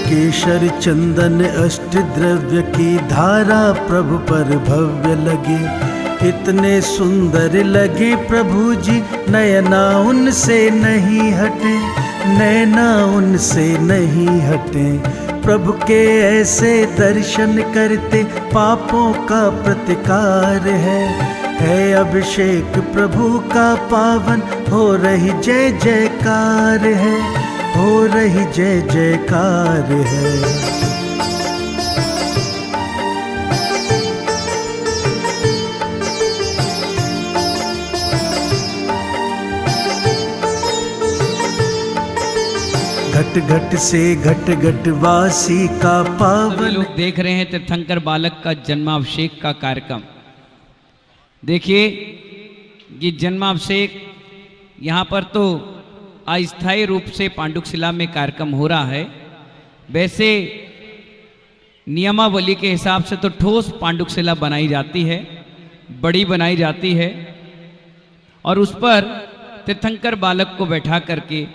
केशर चंदन अष्ट द्रव्य की धारा प्रभु पर भव्य लगे। इतने सुंदर लगे प्रभु जी नयना उनसे नहीं हटे, नैना उनसे नहीं हटे। प्रभु के ऐसे दर्शन करते पापों का प्रतिकार है अभिषेक प्रभु का पावन। हो रही जय जयकार है, हो रही जय जयकार है। घट घट से घट घट वासी का पावन। लोग देख रहे हैं तीर्थंकर बालक का जन्माभिषेक का कार्यक्रम। देखिए ये जन्माभिषेक यहाँ पर तो अस्थायी रूप से पांडुकशिला में कार्यक्रम हो रहा है। वैसे नियमावली के हिसाब से तो ठोस पांडुकशिला बनाई जाती है, बड़ी बनाई जाती है और उस पर तीर्थंकर बालक को बैठा करके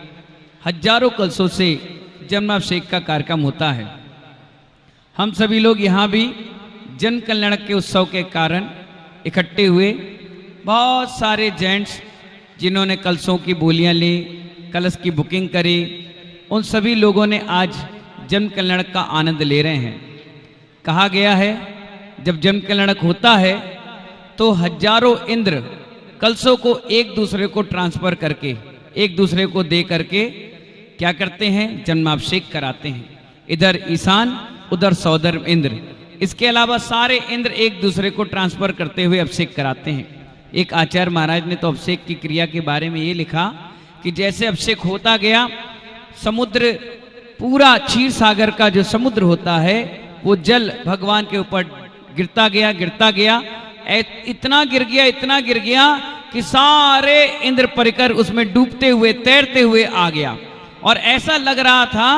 हजारों कलशों से जन्माभिषेक का कार्यक्रम होता है। हम सभी लोग यहाँ भी जन कल्याण के उत्सव के कारण इकट्ठे हुए। बहुत सारे जेंट्स जिन्होंने कलशों की बोलियां ली, कलश की बुकिंग करी, उन सभी लोगों ने आज जन कल्याण का आनंद ले रहे हैं। कहा गया है जब जन कल्याण होता है तो हजारों इंद्र कलशों को एक दूसरे को ट्रांसफर करके, एक दूसरे को दे करके क्या करते हैं, जन्माभिषेक कराते हैं। इधर ईशान उधर सौदर इंद्र, इसके अलावा सारे इंद्र एक दूसरे को ट्रांसफर करते हुए अभिषेक कराते हैं। एक आचार्य महाराज ने तो अभिषेक की क्रिया के बारे में ये लिखा कि जैसे अभिषेक होता गया, समुद्र पूरा क्षीर सागर का जो समुद्र होता है वो जल भगवान के ऊपर गिरता गया, इतना गिर गया कि सारे इंद्र परिकर उसमें डूबते हुए तैरते हुए आ गया। और ऐसा लग रहा था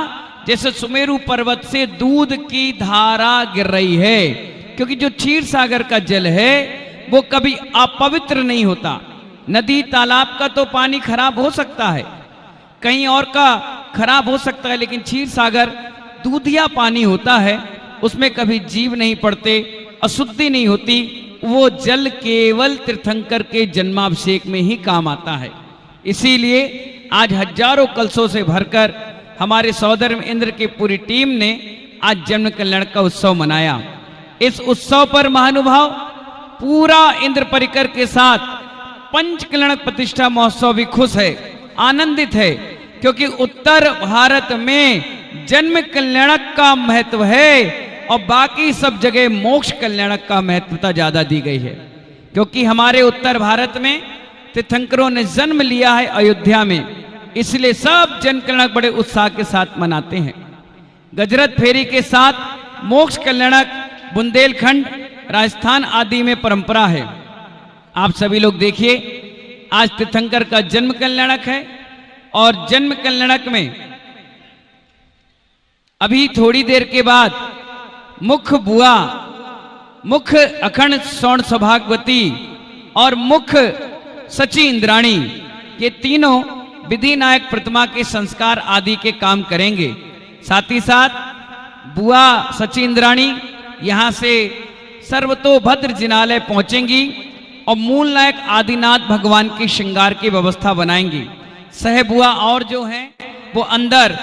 जैसे सुमेरु पर्वत से दूध की धारा गिर रही है, क्योंकि जो क्षीर सागर का जल है वो कभी अपवित्र नहीं होता। नदी तालाब का तो पानी खराब हो सकता है, कहीं और का खराब हो सकता है, लेकिन क्षीर सागर दूधिया पानी होता है, उसमें कभी जीव नहीं पड़ते, अशुद्धि नहीं होती। वो जल केवल तीर्थंकर के जन्माभिषेक में ही काम आता है। इसीलिए आज हजारों कलशों से भरकर हमारे सौदर इंद्र की पूरी टीम ने आज जन्म कल्याण का उत्सव मनाया। इस उत्सव पर महानुभाव पूरा इंद्र परिकर के साथ पंच कल्याण प्रतिष्ठा महोत्सव भी खुश है, आनंदित है, क्योंकि उत्तर भारत में जन्म कल्याणक का महत्व है और बाकी सब जगह मोक्ष कल्याणक का महत्वता ज्यादा दी गई है। क्योंकि हमारे उत्तर भारत में तीर्थंकरों ने जन्म लिया है अयोध्या में, इसलिए सब जन कल्याणक बड़े उत्साह के साथ मनाते हैं। गजरत फेरी के साथ मोक्ष कल्याणक बुंदेलखंड, राजस्थान आदि में परंपरा है। आप सभी लोग देखिए, आज तीर्थंकर का जन्म कल्याणक है और जन्म कल्याणक में अभी थोड़ी देर के बाद मुख्य बुआ, मुख्य अखंड स्वर्ण सौभाग्यवती और मुख्य सची इंद्राणी, ये तीनों विधि नायक प्रतिमा के संस्कार आदि के काम करेंगे। साथ ही साथ बुआ सची इंद्राणी यहाँ से सर्वतोभद्र जिनालय पहुंचेंगी और मूल नायक आदिनाथ भगवान के श्रृंगार की व्यवस्था बनाएंगी। सह बुआ और जो हैं वो अंदर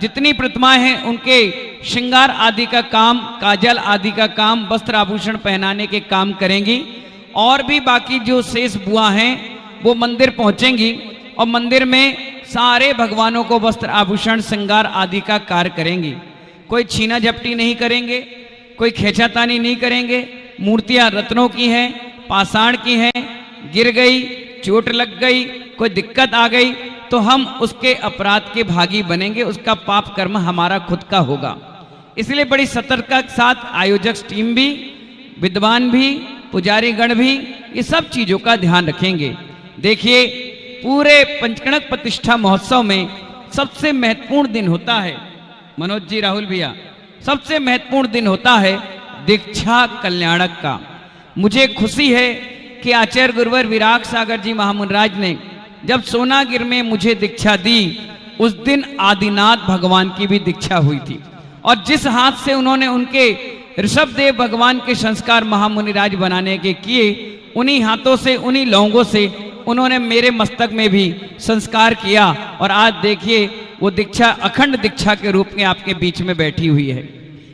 जितनी प्रतिमाएं हैं उनके श्रृंगार आदि का काम, काजल आदि का काम, वस्त्र आभूषण पहनाने के काम करेंगी। और भी बाकी जो शेष बुआ हैं वो मंदिर पहुंचेंगी और मंदिर में सारे भगवानों को वस्त्र आभूषण श्रृंगार आदि का कार्य करेंगी। कोई छीना झपटी नहीं करेंगे, कोई खेचातानी नहीं करेंगे। मूर्तियां रत्नों की हैं, पाषाण की हैं, गिर गई, चोट लग गई, कोई दिक्कत आ गई तो हम उसके अपराध के भागी बनेंगे, उसका पाप कर्म हमारा खुद का होगा। इसलिए बड़ी सतर्कता के साथ आयोजक टीम भी, विद्वान भी, पुजारी गण भी ये सब चीजों का ध्यान रखेंगे। देखिए, पूरे पंचकणक प्रतिष्ठा महोत्सव में सबसे महत्वपूर्ण दिन होता है, मनोज जी, राहुल भैया, सबसे महत्वपूर्ण दिन होता है दीक्षा कल्याणक का। मुझे खुशी है कि आचार्य गुरुवर विराग सागर जी महामुनराज ने जब सोनागिर में मुझे दीक्षा दी, उस दिन आदिनाथ भगवान की भी दीक्षा हुई थी। और जिस हाथ से उन्होंने उनके ऋषभदेव भगवान के संस्कार महामुनिराज बनाने के किए, उन्हीं हाथों से, उन्हीं लौंगों से उन्होंने मेरे मस्तक में भी संस्कार किया। और आज देखिए वो दीक्षा अखंड दीक्षा के रूप में आपके बीच में बैठी हुई है।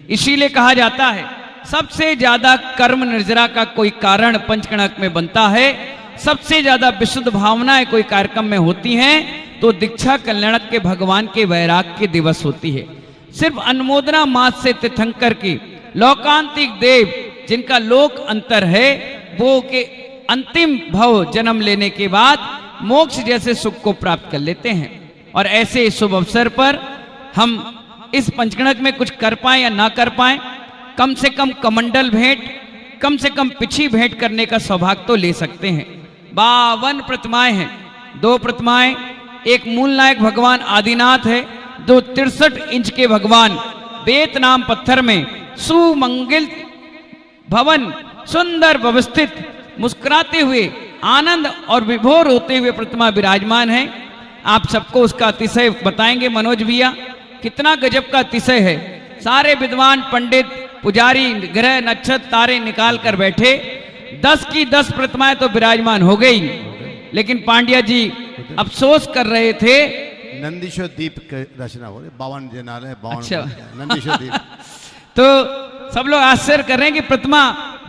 इसीलिए कहा जाता है सबसे ज्यादा कर्म निर्जरा का कोई कारण पंचकणक में बनता है, सबसे ज्यादा विशुद्ध भावनाएं कोई कार्यक्रम में होती हैं तो दीक्षा कल्याणक के भगवान के वैराग के दिवस होती है। सिर्फ अनुमोदना मास से तीर्थंकर की लोकांतिक देव जिनका लोक अंतर है, वो के अंतिम भव जन्म लेने के बाद मोक्ष जैसे सुख को प्राप्त कर लेते हैं। और ऐसे शुभ अवसर पर हम इस पंचकणक में कुछ कर पाए या ना कर पाए, कम से कम कमंडल भेंट, कम से कम पिछी भेंट करने का सौभाग्य तो ले सकते हैं। 52 प्रतिमाएं हैं, 2 प्रतिमाएं, एक मूल नायक भगवान आदिनाथ है, 2 63 इंच के भगवान बेत नाम पत्थर में सुमंगल भवन सुंदर व्यवस्थित मुस्कुराते हुए आनंद और विभोर होते हुए प्रतिमा विराजमान है। आप सबको उसका अतिशय बताएंगे मनोज भैया, कितना गजब का अतिशय है। सारे विद्वान पंडित पुजारी ग्रह नक्षत्र तारे निकाल कर बैठे। 10 की 10 प्रतिमाएं तो विराजमान हो गई, लेकिन पांड्या जी अफसोस कर रहे थे। नंदीश्वर दीप की रचना हो रही, 52 जनाले 52। अच्छा। नंदीश्वर दीप। तो सब लोग आश्चर्य कर रहे हैं कि प्रतिमा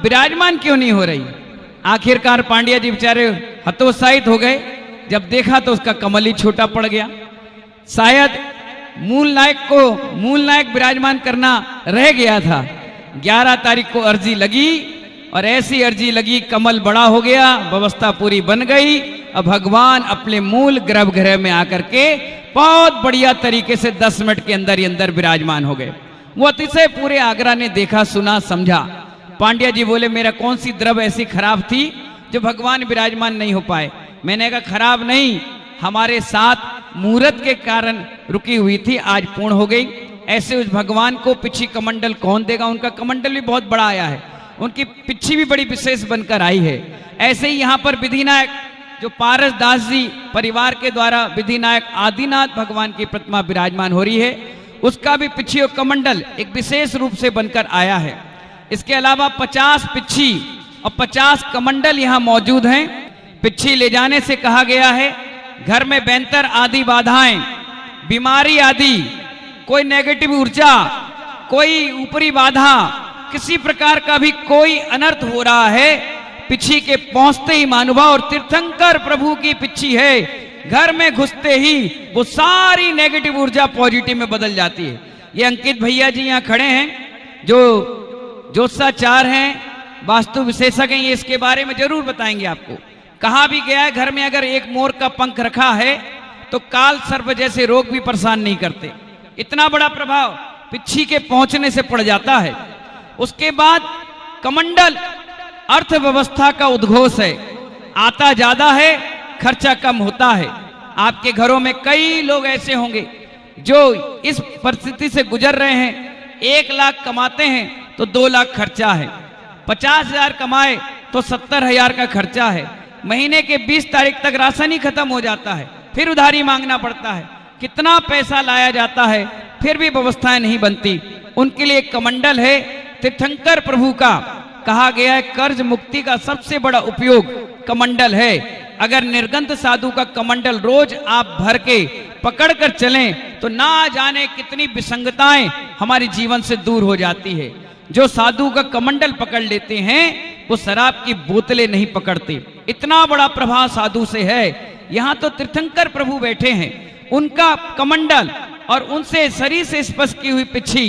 विराजमान क्यों नहीं हो रही। आखिरकार पांड्या जी बेचारे हतोत्साहित हो गए। जब देखा तो उसका कमल ही छोटा पड़ गया। शायद मूल नायक विराजमान करना रह गया था। 11 तारीख को अर्जी लगी और ऐसी अर्जी लगी, कमल बड़ा हो गया, व्यवस्था पूरी बन गई। अब भगवान अपने मूल गर्भगृह में आकर के बहुत बढ़िया तरीके से 10 मिनट के अंदर ही अंदर विराजमान हो गए। वो अतिशय पूरे आगरा ने देखा, सुना, समझा। पांड्या जी बोले मेरा कौन सी द्रव्य ऐसी खराब थी जो भगवान विराजमान नहीं हो पाए। मैंने कहा खराब नहीं, हमारे साथ मुहूर्त के कारण रुकी हुई थी, आज पूर्ण हो गई। ऐसे उस भगवान को पिछी कमंडल कौन देगा। उनका कमंडल भी बहुत बड़ा आया है, उनकी पिछी भी बड़ी विशेष बनकर आई है। ऐसे ही यहाँ पर विधिनायक जो पारस दास जी परिवार के द्वारा विधिनायक आदिनाथ भगवान की प्रतिमा विराजमान हो रही है, उसका भी पिछी और कमंडल एक विशेष रूप से बनकर आया है। इसके अलावा 50 पिछी और 50 कमंडल यहाँ मौजूद हैं। पिछी ले जाने से कहा गया है घर में बैंतर आदि बाधाएं, बीमारी आदि, कोई नेगेटिव ऊर्जा, कोई ऊपरी बाधा, किसी प्रकार का भी कोई अनर्थ हो रहा है, पिछी के पहुंचते ही महानुभाव, और तीर्थंकर प्रभु की पिछी है, घर में घुसते ही वो सारी नेगेटिव ऊर्जा पॉजिटिव में बदल जाती है। ये अंकित भैया जी यहाँ खड़े हैं जो ज्योतिषाचार्य हैं, वास्तु विशेषज्ञ हैं, ये इसके बारे में जरूर बताएंगे आपको। कहा भी गया है घर में अगर एक मोर का पंख रखा है तो काल सर्प जैसे रोग भी परेशान नहीं करते। इतना बड़ा प्रभाव पिछी के पहुंचने से पड़ जाता है। उसके बाद कमंडल अर्थव्यवस्था का उद्घोष है, आता ज्यादा है, खर्चा कम होता है। आपके घरों में कई लोग ऐसे होंगे जो इस परिस्थिति से गुजर रहे हैं। 1 लाख कमाते हैं तो 2 लाख खर्चा है, 50,000 कमाए तो 70,000 का खर्चा है, महीने के 20 तारीख तक राशन ही खत्म हो जाता है, फिर उधारी मांगना पड़ता है, कितना पैसा लाया जाता है, फिर भी व्यवस्थाएं नहीं बनती। उनके लिए कमंडल है तीर्थंकर प्रभु का। कहा गया है कर्ज मुक्ति का सबसे बड़ा उपयोग कमंडल है। अगर निर्गंत साधु का कमंडल रोज आप भर के पकड़ कर चलें तो ना जाने कितनी विसंगताएं हमारे जीवन से दूर हो जाती है। जो साधु का कमंडल पकड़ लेते हैं वो शराब की बोतलें नहीं पकड़ते। इतना बड़ा प्रभाव साधु से है। यहाँ तो तीर्थंकर प्रभु बैठे हैं, उनका कमंडल और उनसे शरीर से स्पर्श की हुई पिछी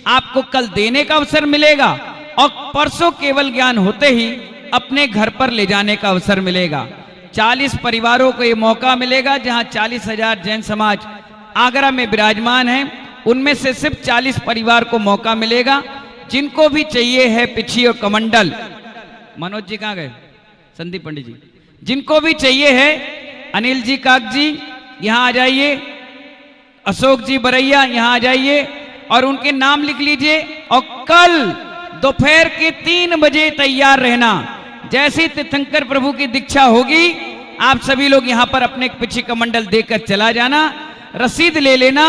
आपको कल देने का अवसर मिलेगा और परसों केवल ज्ञान होते ही अपने घर पर ले जाने का अवसर मिलेगा। 40 परिवारों को ये मौका मिलेगा, जहां 40,000 जैन समाज आगरा में विराजमान है, उनमें से सिर्फ 40 परिवार को मौका मिलेगा। जिनको भी चाहिए है पिछी और कमंडल, मनोज जी कहाँ गए, संदीप पंडित जी, जिनको भी चाहिए है, अनिल जी काक जी यहाँ आ जाइए, अशोक जी बरैया यहाँ आ जाइए और उनके नाम लिख लीजिए और कल दोपहर के 3 बजे तैयार रहना। जैसी तीर्थंकर प्रभु की दीक्षा होगी आप सभी लोग यहाँ पर अपने पिछी कमंडल देकर चला जाना, रसीद ले लेना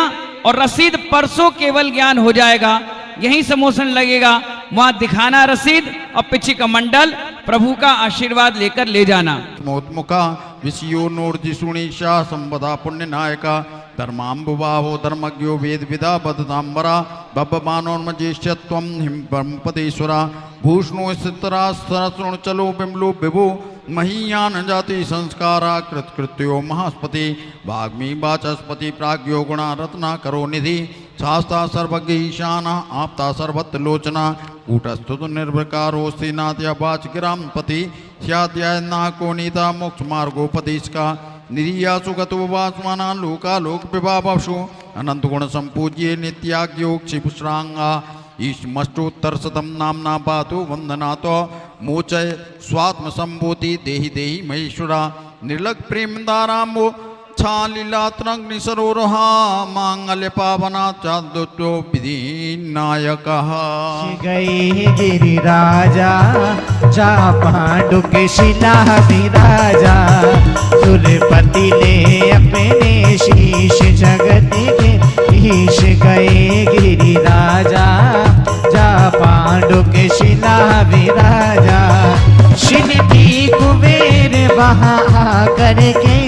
और रसीद परसों केवल ज्ञान हो जाएगा, यही समोसन लगेगा, वहां दिखाना रसीद और पिछी कमंडल, प्रभु का आशीर्वाद लेकर ले जाना। मोत्मुखा विषयो नोर्जिषुणीशा संवदा पुण्य नायका धर्माम्बुबाहो धर्मज्ञो वेद विदा बदतांबरा बब्बमानोन्मजेष्यत्वं हिम ब्रह्मपदेश्वरा भूषणो स्थितरा सरसृण चलो बिमलो विभो महीयान जाति संस्कारा कृतकृत्यो महास्पति वाग्मी वाचस्पति प्राज्ञो गुणा रत्ना करो निधि शास्ता सर्वज्ञ ईशाना आपता सर्वत्र लोचना कूटस्थुत निर्विकारोस्ति नाद्या वाच गिरामपति स्याद्याय नाको नीता मोक्ष मार्गोपदेश का निरीया सुगतो वासमाना लोका लोक विभावशु अनंत गुण संपूज्ये नित्याज्ञोक्षिपुष्रांगा ईश्मष्टोत्तर शतम नामना पातु वंदना तो मोचय स्वात्म संभूति देहि देहि महेश्वरा निर्लग प्रेम दारामो छालीलात्रग्नि सरोरहा मांगल्य पावना चादुतो विधि नायक गए गिरिराजा जा पांडुक शिला विराजा सुरपति ले अपने शीश जगत के ईश गए गिरिराजा जा पांडुक शिला विराजा। शिल्पी कुबेर वहाँ करके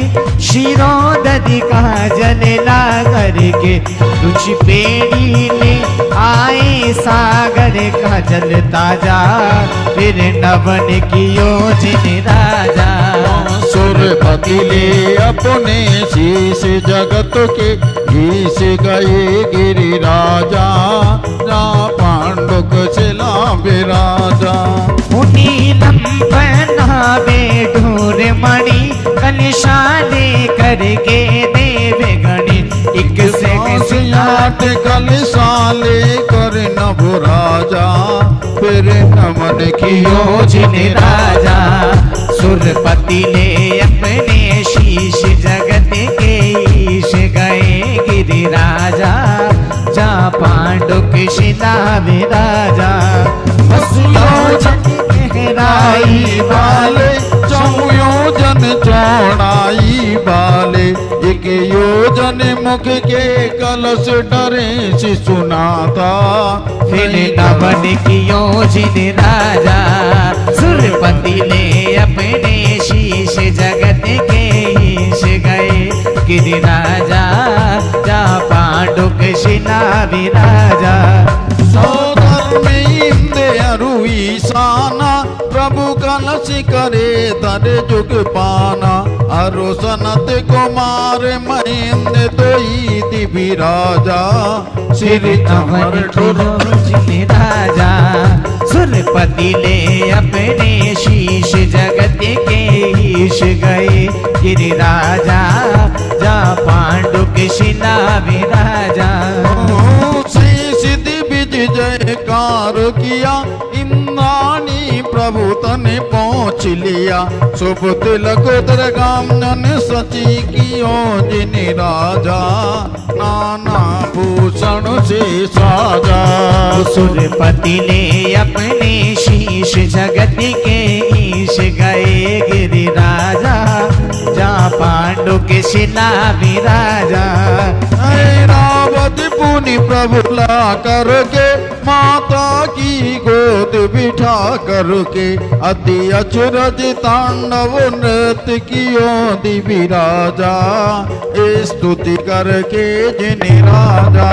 शिरोदधि का जल ला करके तुझ पेड़ी ले आए सागर का जल ताजा। फिर नवन कियो जिन राजा। सुरपति ले अपने शीश जगत के ईश गए गिरिराजा। जा पांडुक शिला विराजा। नीलम बनावे ढूर मणि कलशाले करके देव गणि। एक से आठ कलशाले कर नभ राजा। फिर नमन कियो जिन राजा। सुरपति ले अपने शीश जगत के ईश गए गिरिराजा। जा पांडुक शिला विराजा। गहराई वाले 4 योजन चौड़ाई वाले। 1 योजन मुख के कलश डरे शिशुनाथा। फिर नवन कियो जिन राजा। सुरपति ले अपने शीश जगत के ईश गए गिरिराजा। जा पांडुक शिला विराजा। सौधर में इंद्र अरुई साना। प्रभु कलश करे दर जुग पाना। अरु सनत कुमार महेंद्र दोई दिव्य राजा। श्री अमर जिन राजा। सुरपति ले अपने शीश जगत के ईश गए गिरिराजा। जा पांडुक शिला विराजा। जयकार किया इंद्राणी प्रभु तने पहुँच लिया। शुभ तिलक गामन सची कियो जिन राजा। नाना भूषण से साजा। सुरपति ले अपने शीश जगत के ईश गए गिरिराजा। जा पांडुक शिला विराजा। रावत पुनि प्रभु ला करके माता की गोद बिठा करके। अति अचरज तांडव नृत्य कियो दिव्य राजा। स्तुति करके जिन राजा।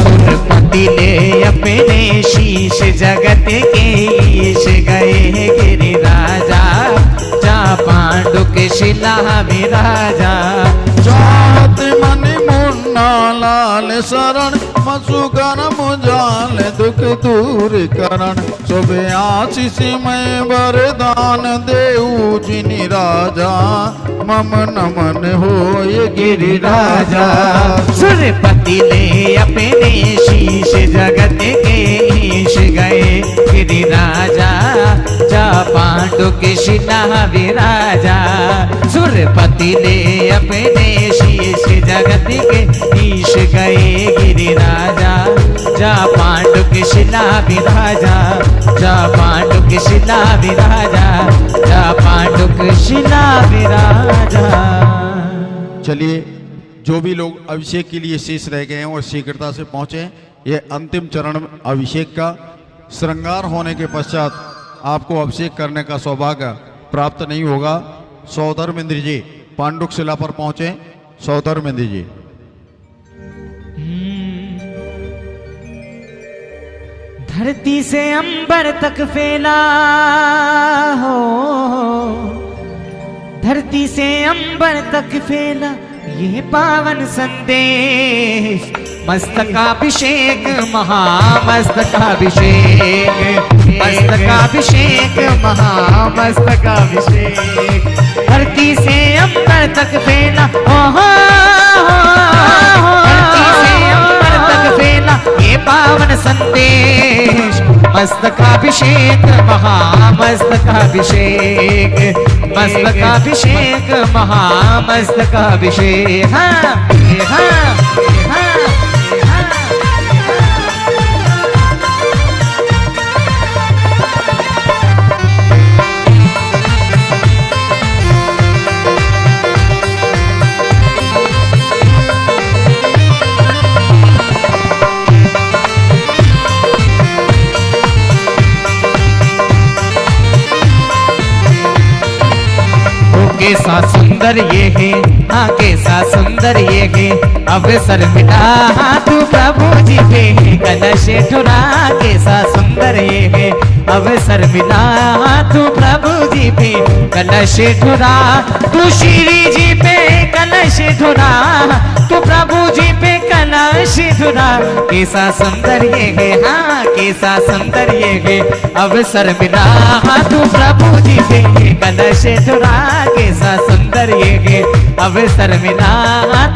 सुरपति ले अपने शीश जगत के ईश गए गिरिराजा। जा पांडुक शिला विराजा। चाहत मन मुन्ना लाल शरण। मसुकर मुजाल दुख दूर करण। सुबह आशीष में वरदान देऊ जिन राजा। मम नमन होय गिरिराजा। सुरपति ले अपने शीश जगत के ईश गए गिरिराजा। जा पांडुक शिला विराजा। सुरपति ले अपने शीश जगत के ईश गए गिरिराजा। जा पांडुक शिला विराजा। जा पांडुक शिला विराजा। जा पांडुक शिला विराजा। चलिए जो भी लोग अभिषेक के लिए शेष रह गए हैं और शीघ्रता से पहुंचे। ये अंतिम चरण अभिषेक का श्रृंगार होने के पश्चात आपको अभिषेक करने का सौभाग्य प्राप्त नहीं होगा। सौधर्मेंद्र जी पांडुक शिला पर पहुंचे। सौधर्मेंद्र जी। धरती से अंबर तक फैला हो। धरती से अंबर तक फैला ये पावन संदेश। मस्तकाभिषेक महामस्तकाभिषेक। मस्तकाभिषेक महामस्तकाभिषेक। धरती से अंबर तक फैला। धरती से अंबर तक फैला ये पावन संदेश। मस्तकाभिषेक महामस्तकाभिषेक। मस्तकाभिषेक महामस्तकाभिषेक। हाँ हाँ हाँ। सुंदर ये है, हाँ कैसा सुंदर ये है, अवसर मिला तू प्रभु जी पे कलश ठुरा, कैसा सुंदर ये है, अवसर मिला तू प्रभु जी पे कलश ठुरा, तू श्री जी पे कलश ठुरा, तू प्रभु जी पे कलश ठुरा, कैसा सुंदर ये है, हाँ कैसा सुंदर ये है, अवसर मिला तू प्रभु जी पे कलश ठुरा, कैसा सुंदर ये है, अवसर मिला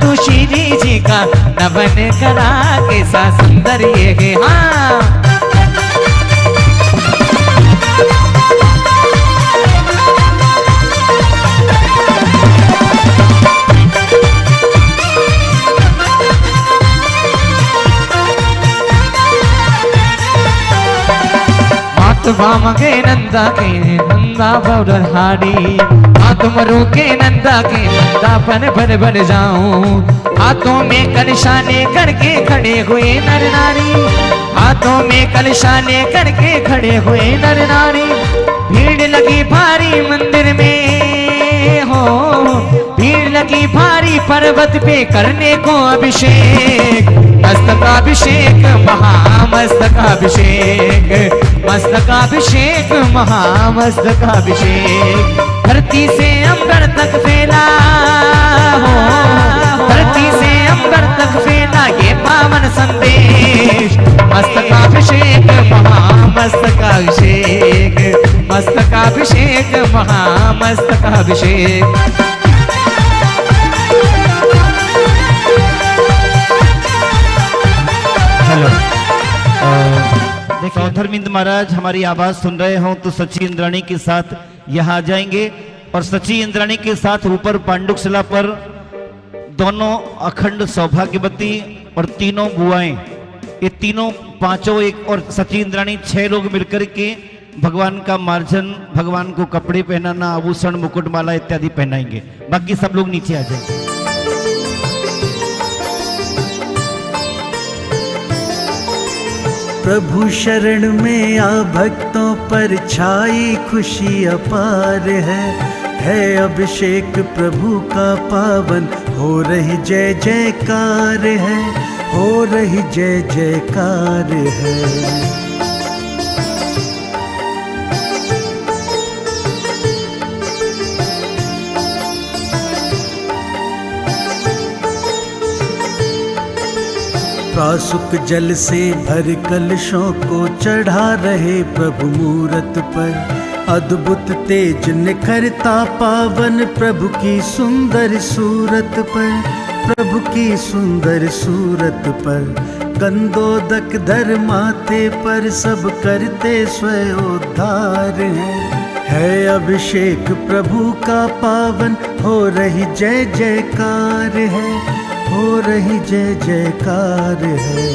तू श्री जी का नमन करा, कैसा सुंदर ये है, हाँ वामगे नंदा के नंदा बौडर हाड़ी, तुमरू के नंदा के नंदा पन भर भर जाऊं, हाथों में कलशाने करके खड़े हुए नर नारी, हाथों में कलशाने करके खड़े हुए नर नारी, भीड़ लगी भारी मंदिर में हो, भीड़ लगी भारी पर्वत पे करने को अभिषेक, मस्तकाभिषेक महामस्तकाभिषेक, मस्तकाभिषेक महामस्तकाभिषेक, धरती से अंबर तक फैला हो, धरती से अंबर तक फैला ये पावन संदेश, मस्तकाभिषेक महामस्तकाभिषेक, मस्तकाभिषेक महामस्तकाभिषेक। हेलो, देखिए धर्मेंद्र महाराज हमारी आवाज सुन रहे हो तो सची इंद्राणी के साथ यहाँ आ जाएंगे, और सची इंद्राणी के साथ ऊपर पांडुकशिला पर दोनों अखंड सौभाग्यवती और तीनों बुआएं, ये तीनों पांचों एक और सची इंद्राणी 6 लोग मिलकर के भगवान का मार्जन, भगवान को कपड़े पहनाना, आभूषण मुकुटमाला इत्यादि पहनाएंगे, बाकी सब लोग नीचे आ जाएंगे। प्रभु शरण में आ भक्तों पर छाई खुशी अपार है अभिषेक प्रभु का पावन, हो रही जय जयकार है, हो रही जय जयकार है। पासुक जल से भर कलशों को चढ़ा रहे प्रभु मूरत पर, अद्भुत तेज निखरता पावन प्रभु की सुंदर सूरत पर, प्रभु की सुंदर सूरत पर, कंदोदक धर माथे पर सब करते स्वयोद्धार है अभिषेक प्रभु का पावन, हो रही जय जयकार है, हो रही जय जयकार है।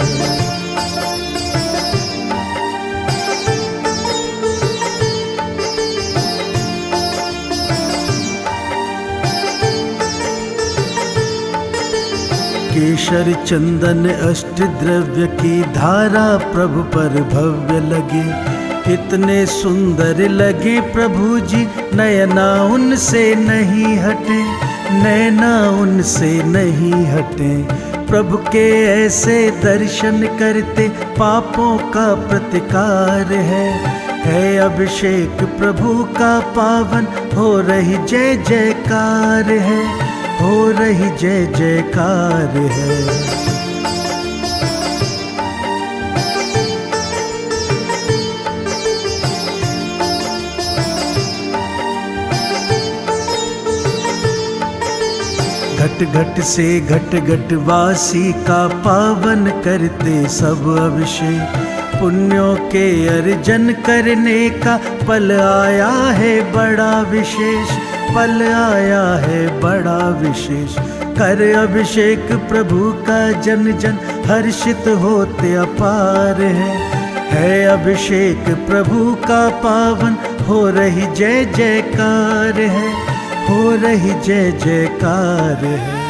केशर चंदन अष्ट द्रव्य की धारा प्रभु पर भव्य लगे, इतने सुंदर लगे प्रभु जी, नयना उनसे नहीं हटे, नैना उनसे नहीं हटे, प्रभु के ऐसे दर्शन करते पापों का प्रतिकार है अभिषेक प्रभु का पावन, हो रही जय जयकार है, हो रही जय जयकार है। घट घट से घट घट वासी का पावन करते सब अभिषेक, पुण्यों के अर्जन करने का पल आया है बड़ा विशेष, पल आया है बड़ा विशेष, कर अभिषेक प्रभु का जन जन हर्षित होते अपार है अभिषेक प्रभु का पावन, हो रही जय जयकार है, हो रही जय जयकार है।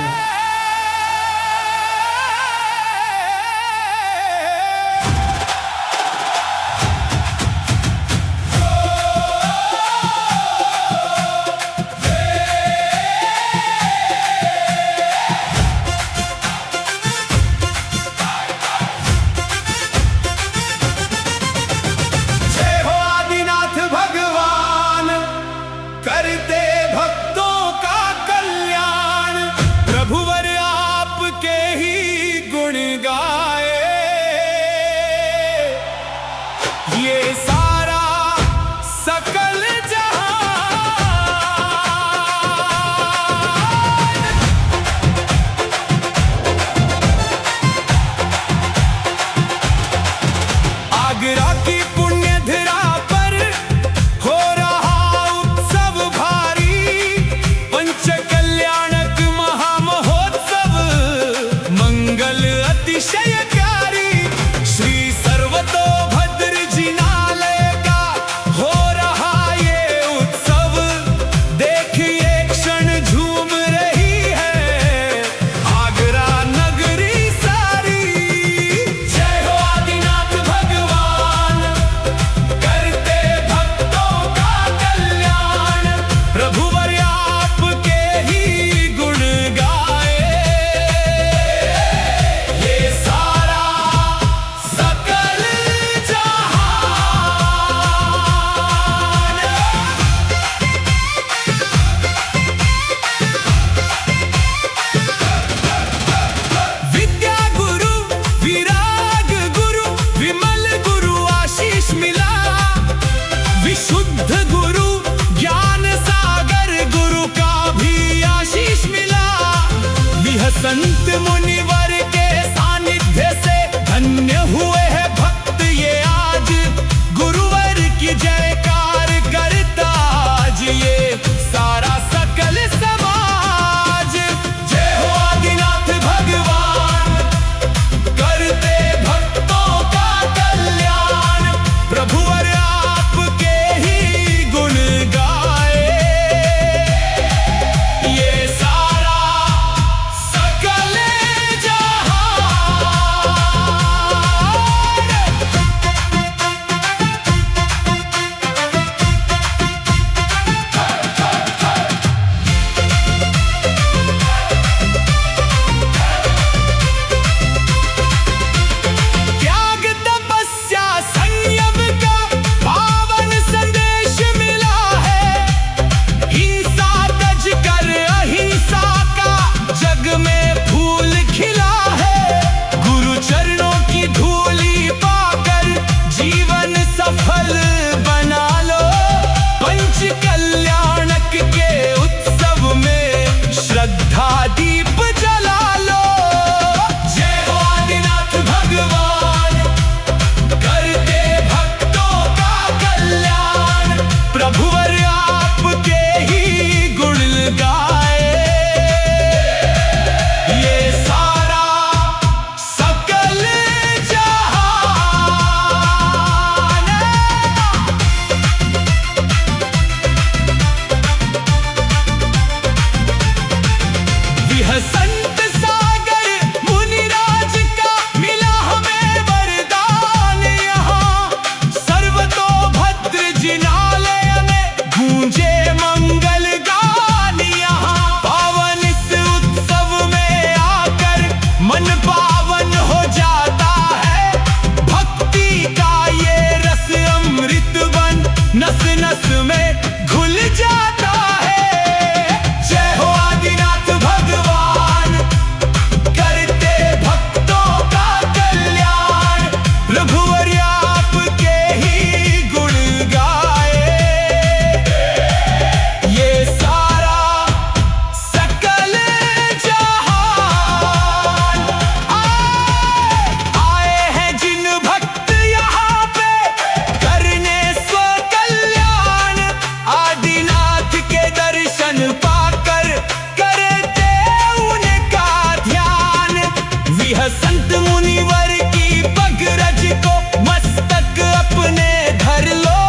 संत मुनिवर की पगरज को मस्तक अपने धर लो।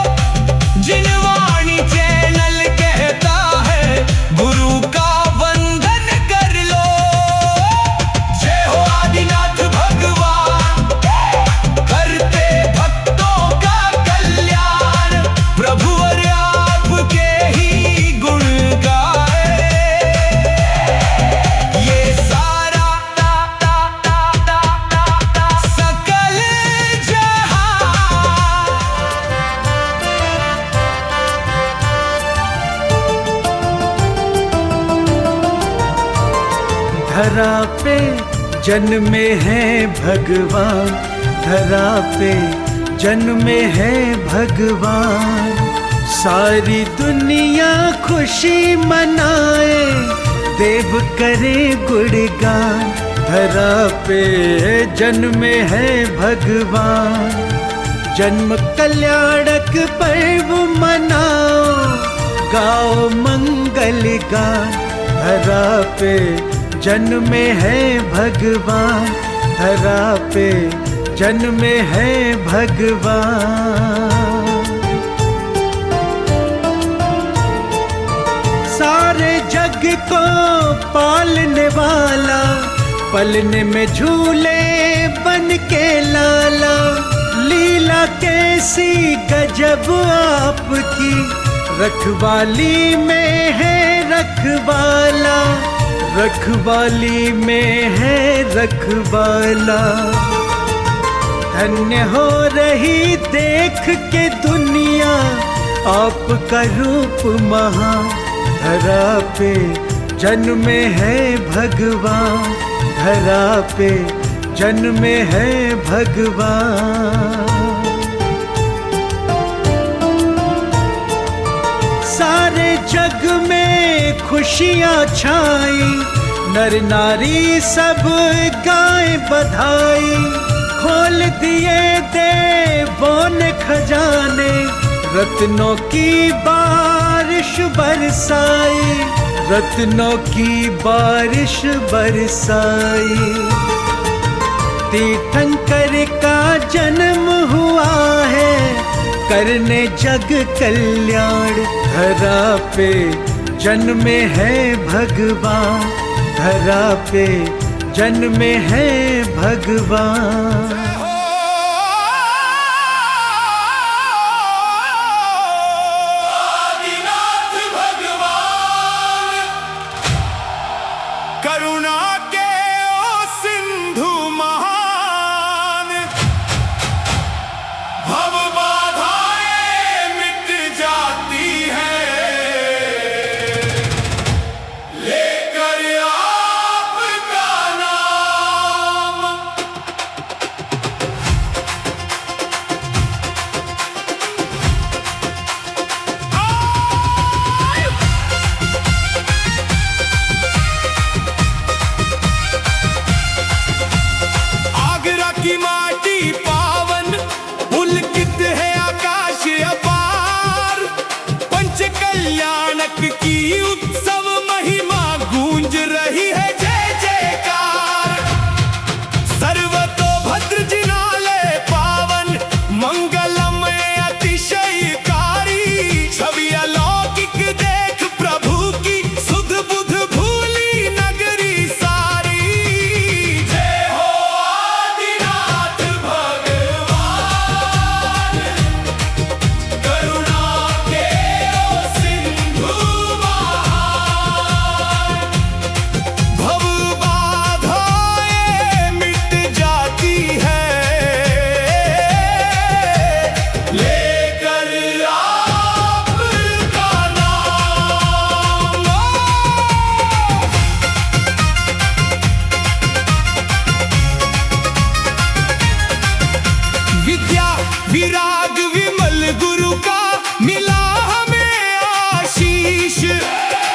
जिनवाणी चैनल कहता है गुरु का वंदन कर लो। जय हो आदिनाथ भगवान, करते भक्तों का कल्याण। प्रभु और आपके ही गुण गाए ये सारा सकल जहां। धरा पे जन्मे हैं भगवान, धरा पे जन्मे हैं भगवान। सारी दुनिया खुशी मनाए, देव करे गुणगान। धरा पे जन्मे हैं भगवान, जन्म कल्याणक पर्व मनाओ, गाओ मंगल गान। धरा पे जन्मे हैं भगवान, धरा पे जन्मे हैं भगवान। सारे जग को पालने वाला, पलने में झूले बन के लाला। लीला कैसी गजब आपकी, रखवाली में है रखवाला, रखवाली में है रखवाला। धन्य हो रही देख के दुनिया, आपका रूप महान। धरा पे जन्मे है भगवान, धरा पे जन्मे है भगवान। सारे जग में खुशियाँ छाई, नर नारी सब गाए बधाई। खोल दिए देवों ने खजाने, रत्नों की बारिश बरसाई, रत्नों की बारिश बरसाई। तीर्थंकर का जन्म हुआ है, करने जग कल्याण। धरा पे जन्मे है भगवान, धरा पे जन्मे है भगवान। आदिनाथ भगवान, करुणा के ओ सिंधु महान। भव बाधाएं मिट जाती हैं, लेकर आपका नाम। आगरा की माटी पावन, पुलकित है आकाश अपार। पंच कल्याणक की उत्सव महिमा गूंज रही है जय जयकार। सर्वतोभद्र जिनाले पावन, मंगलमय अतिशयकारी। छवि अलौकिक देख प्रभु की, सुध बुध भूली नगरी सारी। जय हो आदिनाथ भगवान, करुणा के ओ सिंधु महान। भव बाधाएं मिट जाती है, लेकर आपका नाम। विद्या विराग विमल गुरु का मिला हमें आशीष।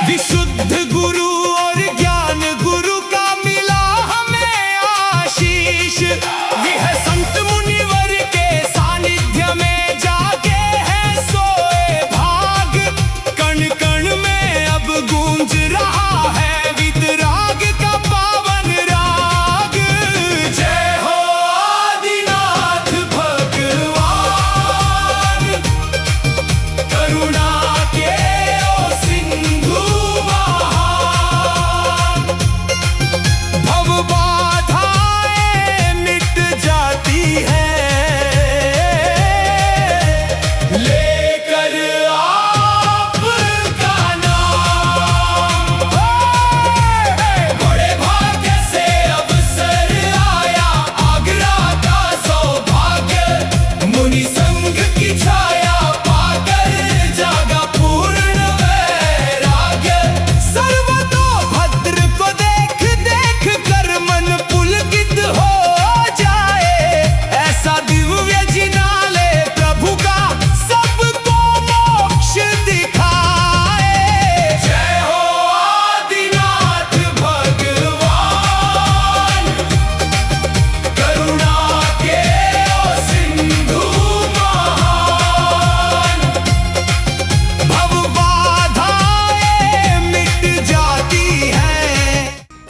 विशुद्ध गुरु और ज्ञान गुरु का मिला हमें आशीष। यह संत मुनिवर के सानिध्य में जागे हैं सोए भाग। कण कण में अब गूंज रहा है वितराग का पावन राग। जय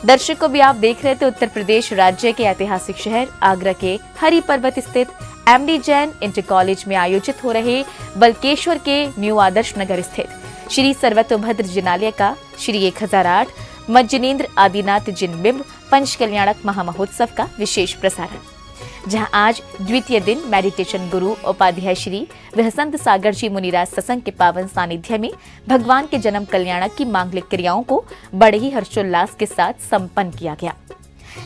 दर्शकों भी आप देख रहे थे उत्तर प्रदेश राज्य के ऐतिहासिक शहर आगरा के हरि पर्वत स्थित एमडी जैन इंटर कॉलेज में आयोजित हो रहे बलकेश्वर के न्यू आदर्श नगर स्थित श्री सर्वतोभद्र जिनालय का श्री 1008 मज्जनेन्द्र आदिनाथ जिन बिंब पंच कल्याणक महामहोत्सव का विशेष प्रसारण, जहां आज द्वितीय दिन मेडिटेशन गुरु उपाध्याय श्री वहसंत सागर जी मुनिराज सत्संग के पावन सानिध्य में भगवान के जन्म कल्याणक की मांगलिक क्रियाओं को बड़े ही हर्षोल्लास के साथ संपन्न किया गया।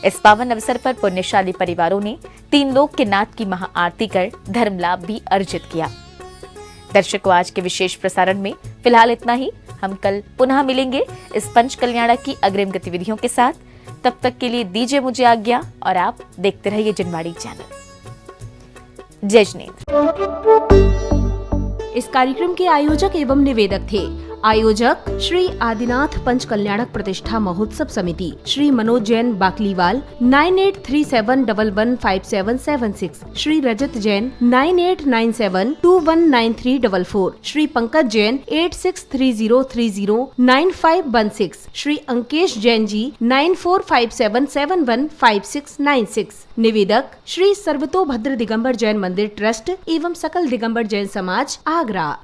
इस पावन अवसर पर पुण्यशाली परिवारों ने 3 लोक के नाथ की महाआरती कर धर्म लाभ भी अर्जित किया। दर्शकों, आज के विशेष प्रसारण में फिलहाल इतना ही। हम कल पुनः मिलेंगे इस पंच कल्याणक की अग्रिम गतिविधियों के साथ। तब तक के लिए दीजिए मुझे आज्ञा और आप देखते रहिए जिनवाड़ी चैनल। जय जिनेंद्र। इस कार्यक्रम के आयोजक एवं निवेदक थे आयोजक श्री आदिनाथ पंच कल्याणक प्रतिष्ठा महोत्सव समिति श्री मनोज जैन बाकलीवाल 9837115776, श्री रजत जैन 9897219344, श्री पंकज जैन 8630309516, श्री अंकेश जैन जी 9457715696। निवेदक श्री सर्वतोभद्र दिगंबर जैन मंदिर ट्रस्ट एवं सकल दिगंबर जैन समाज आगरा।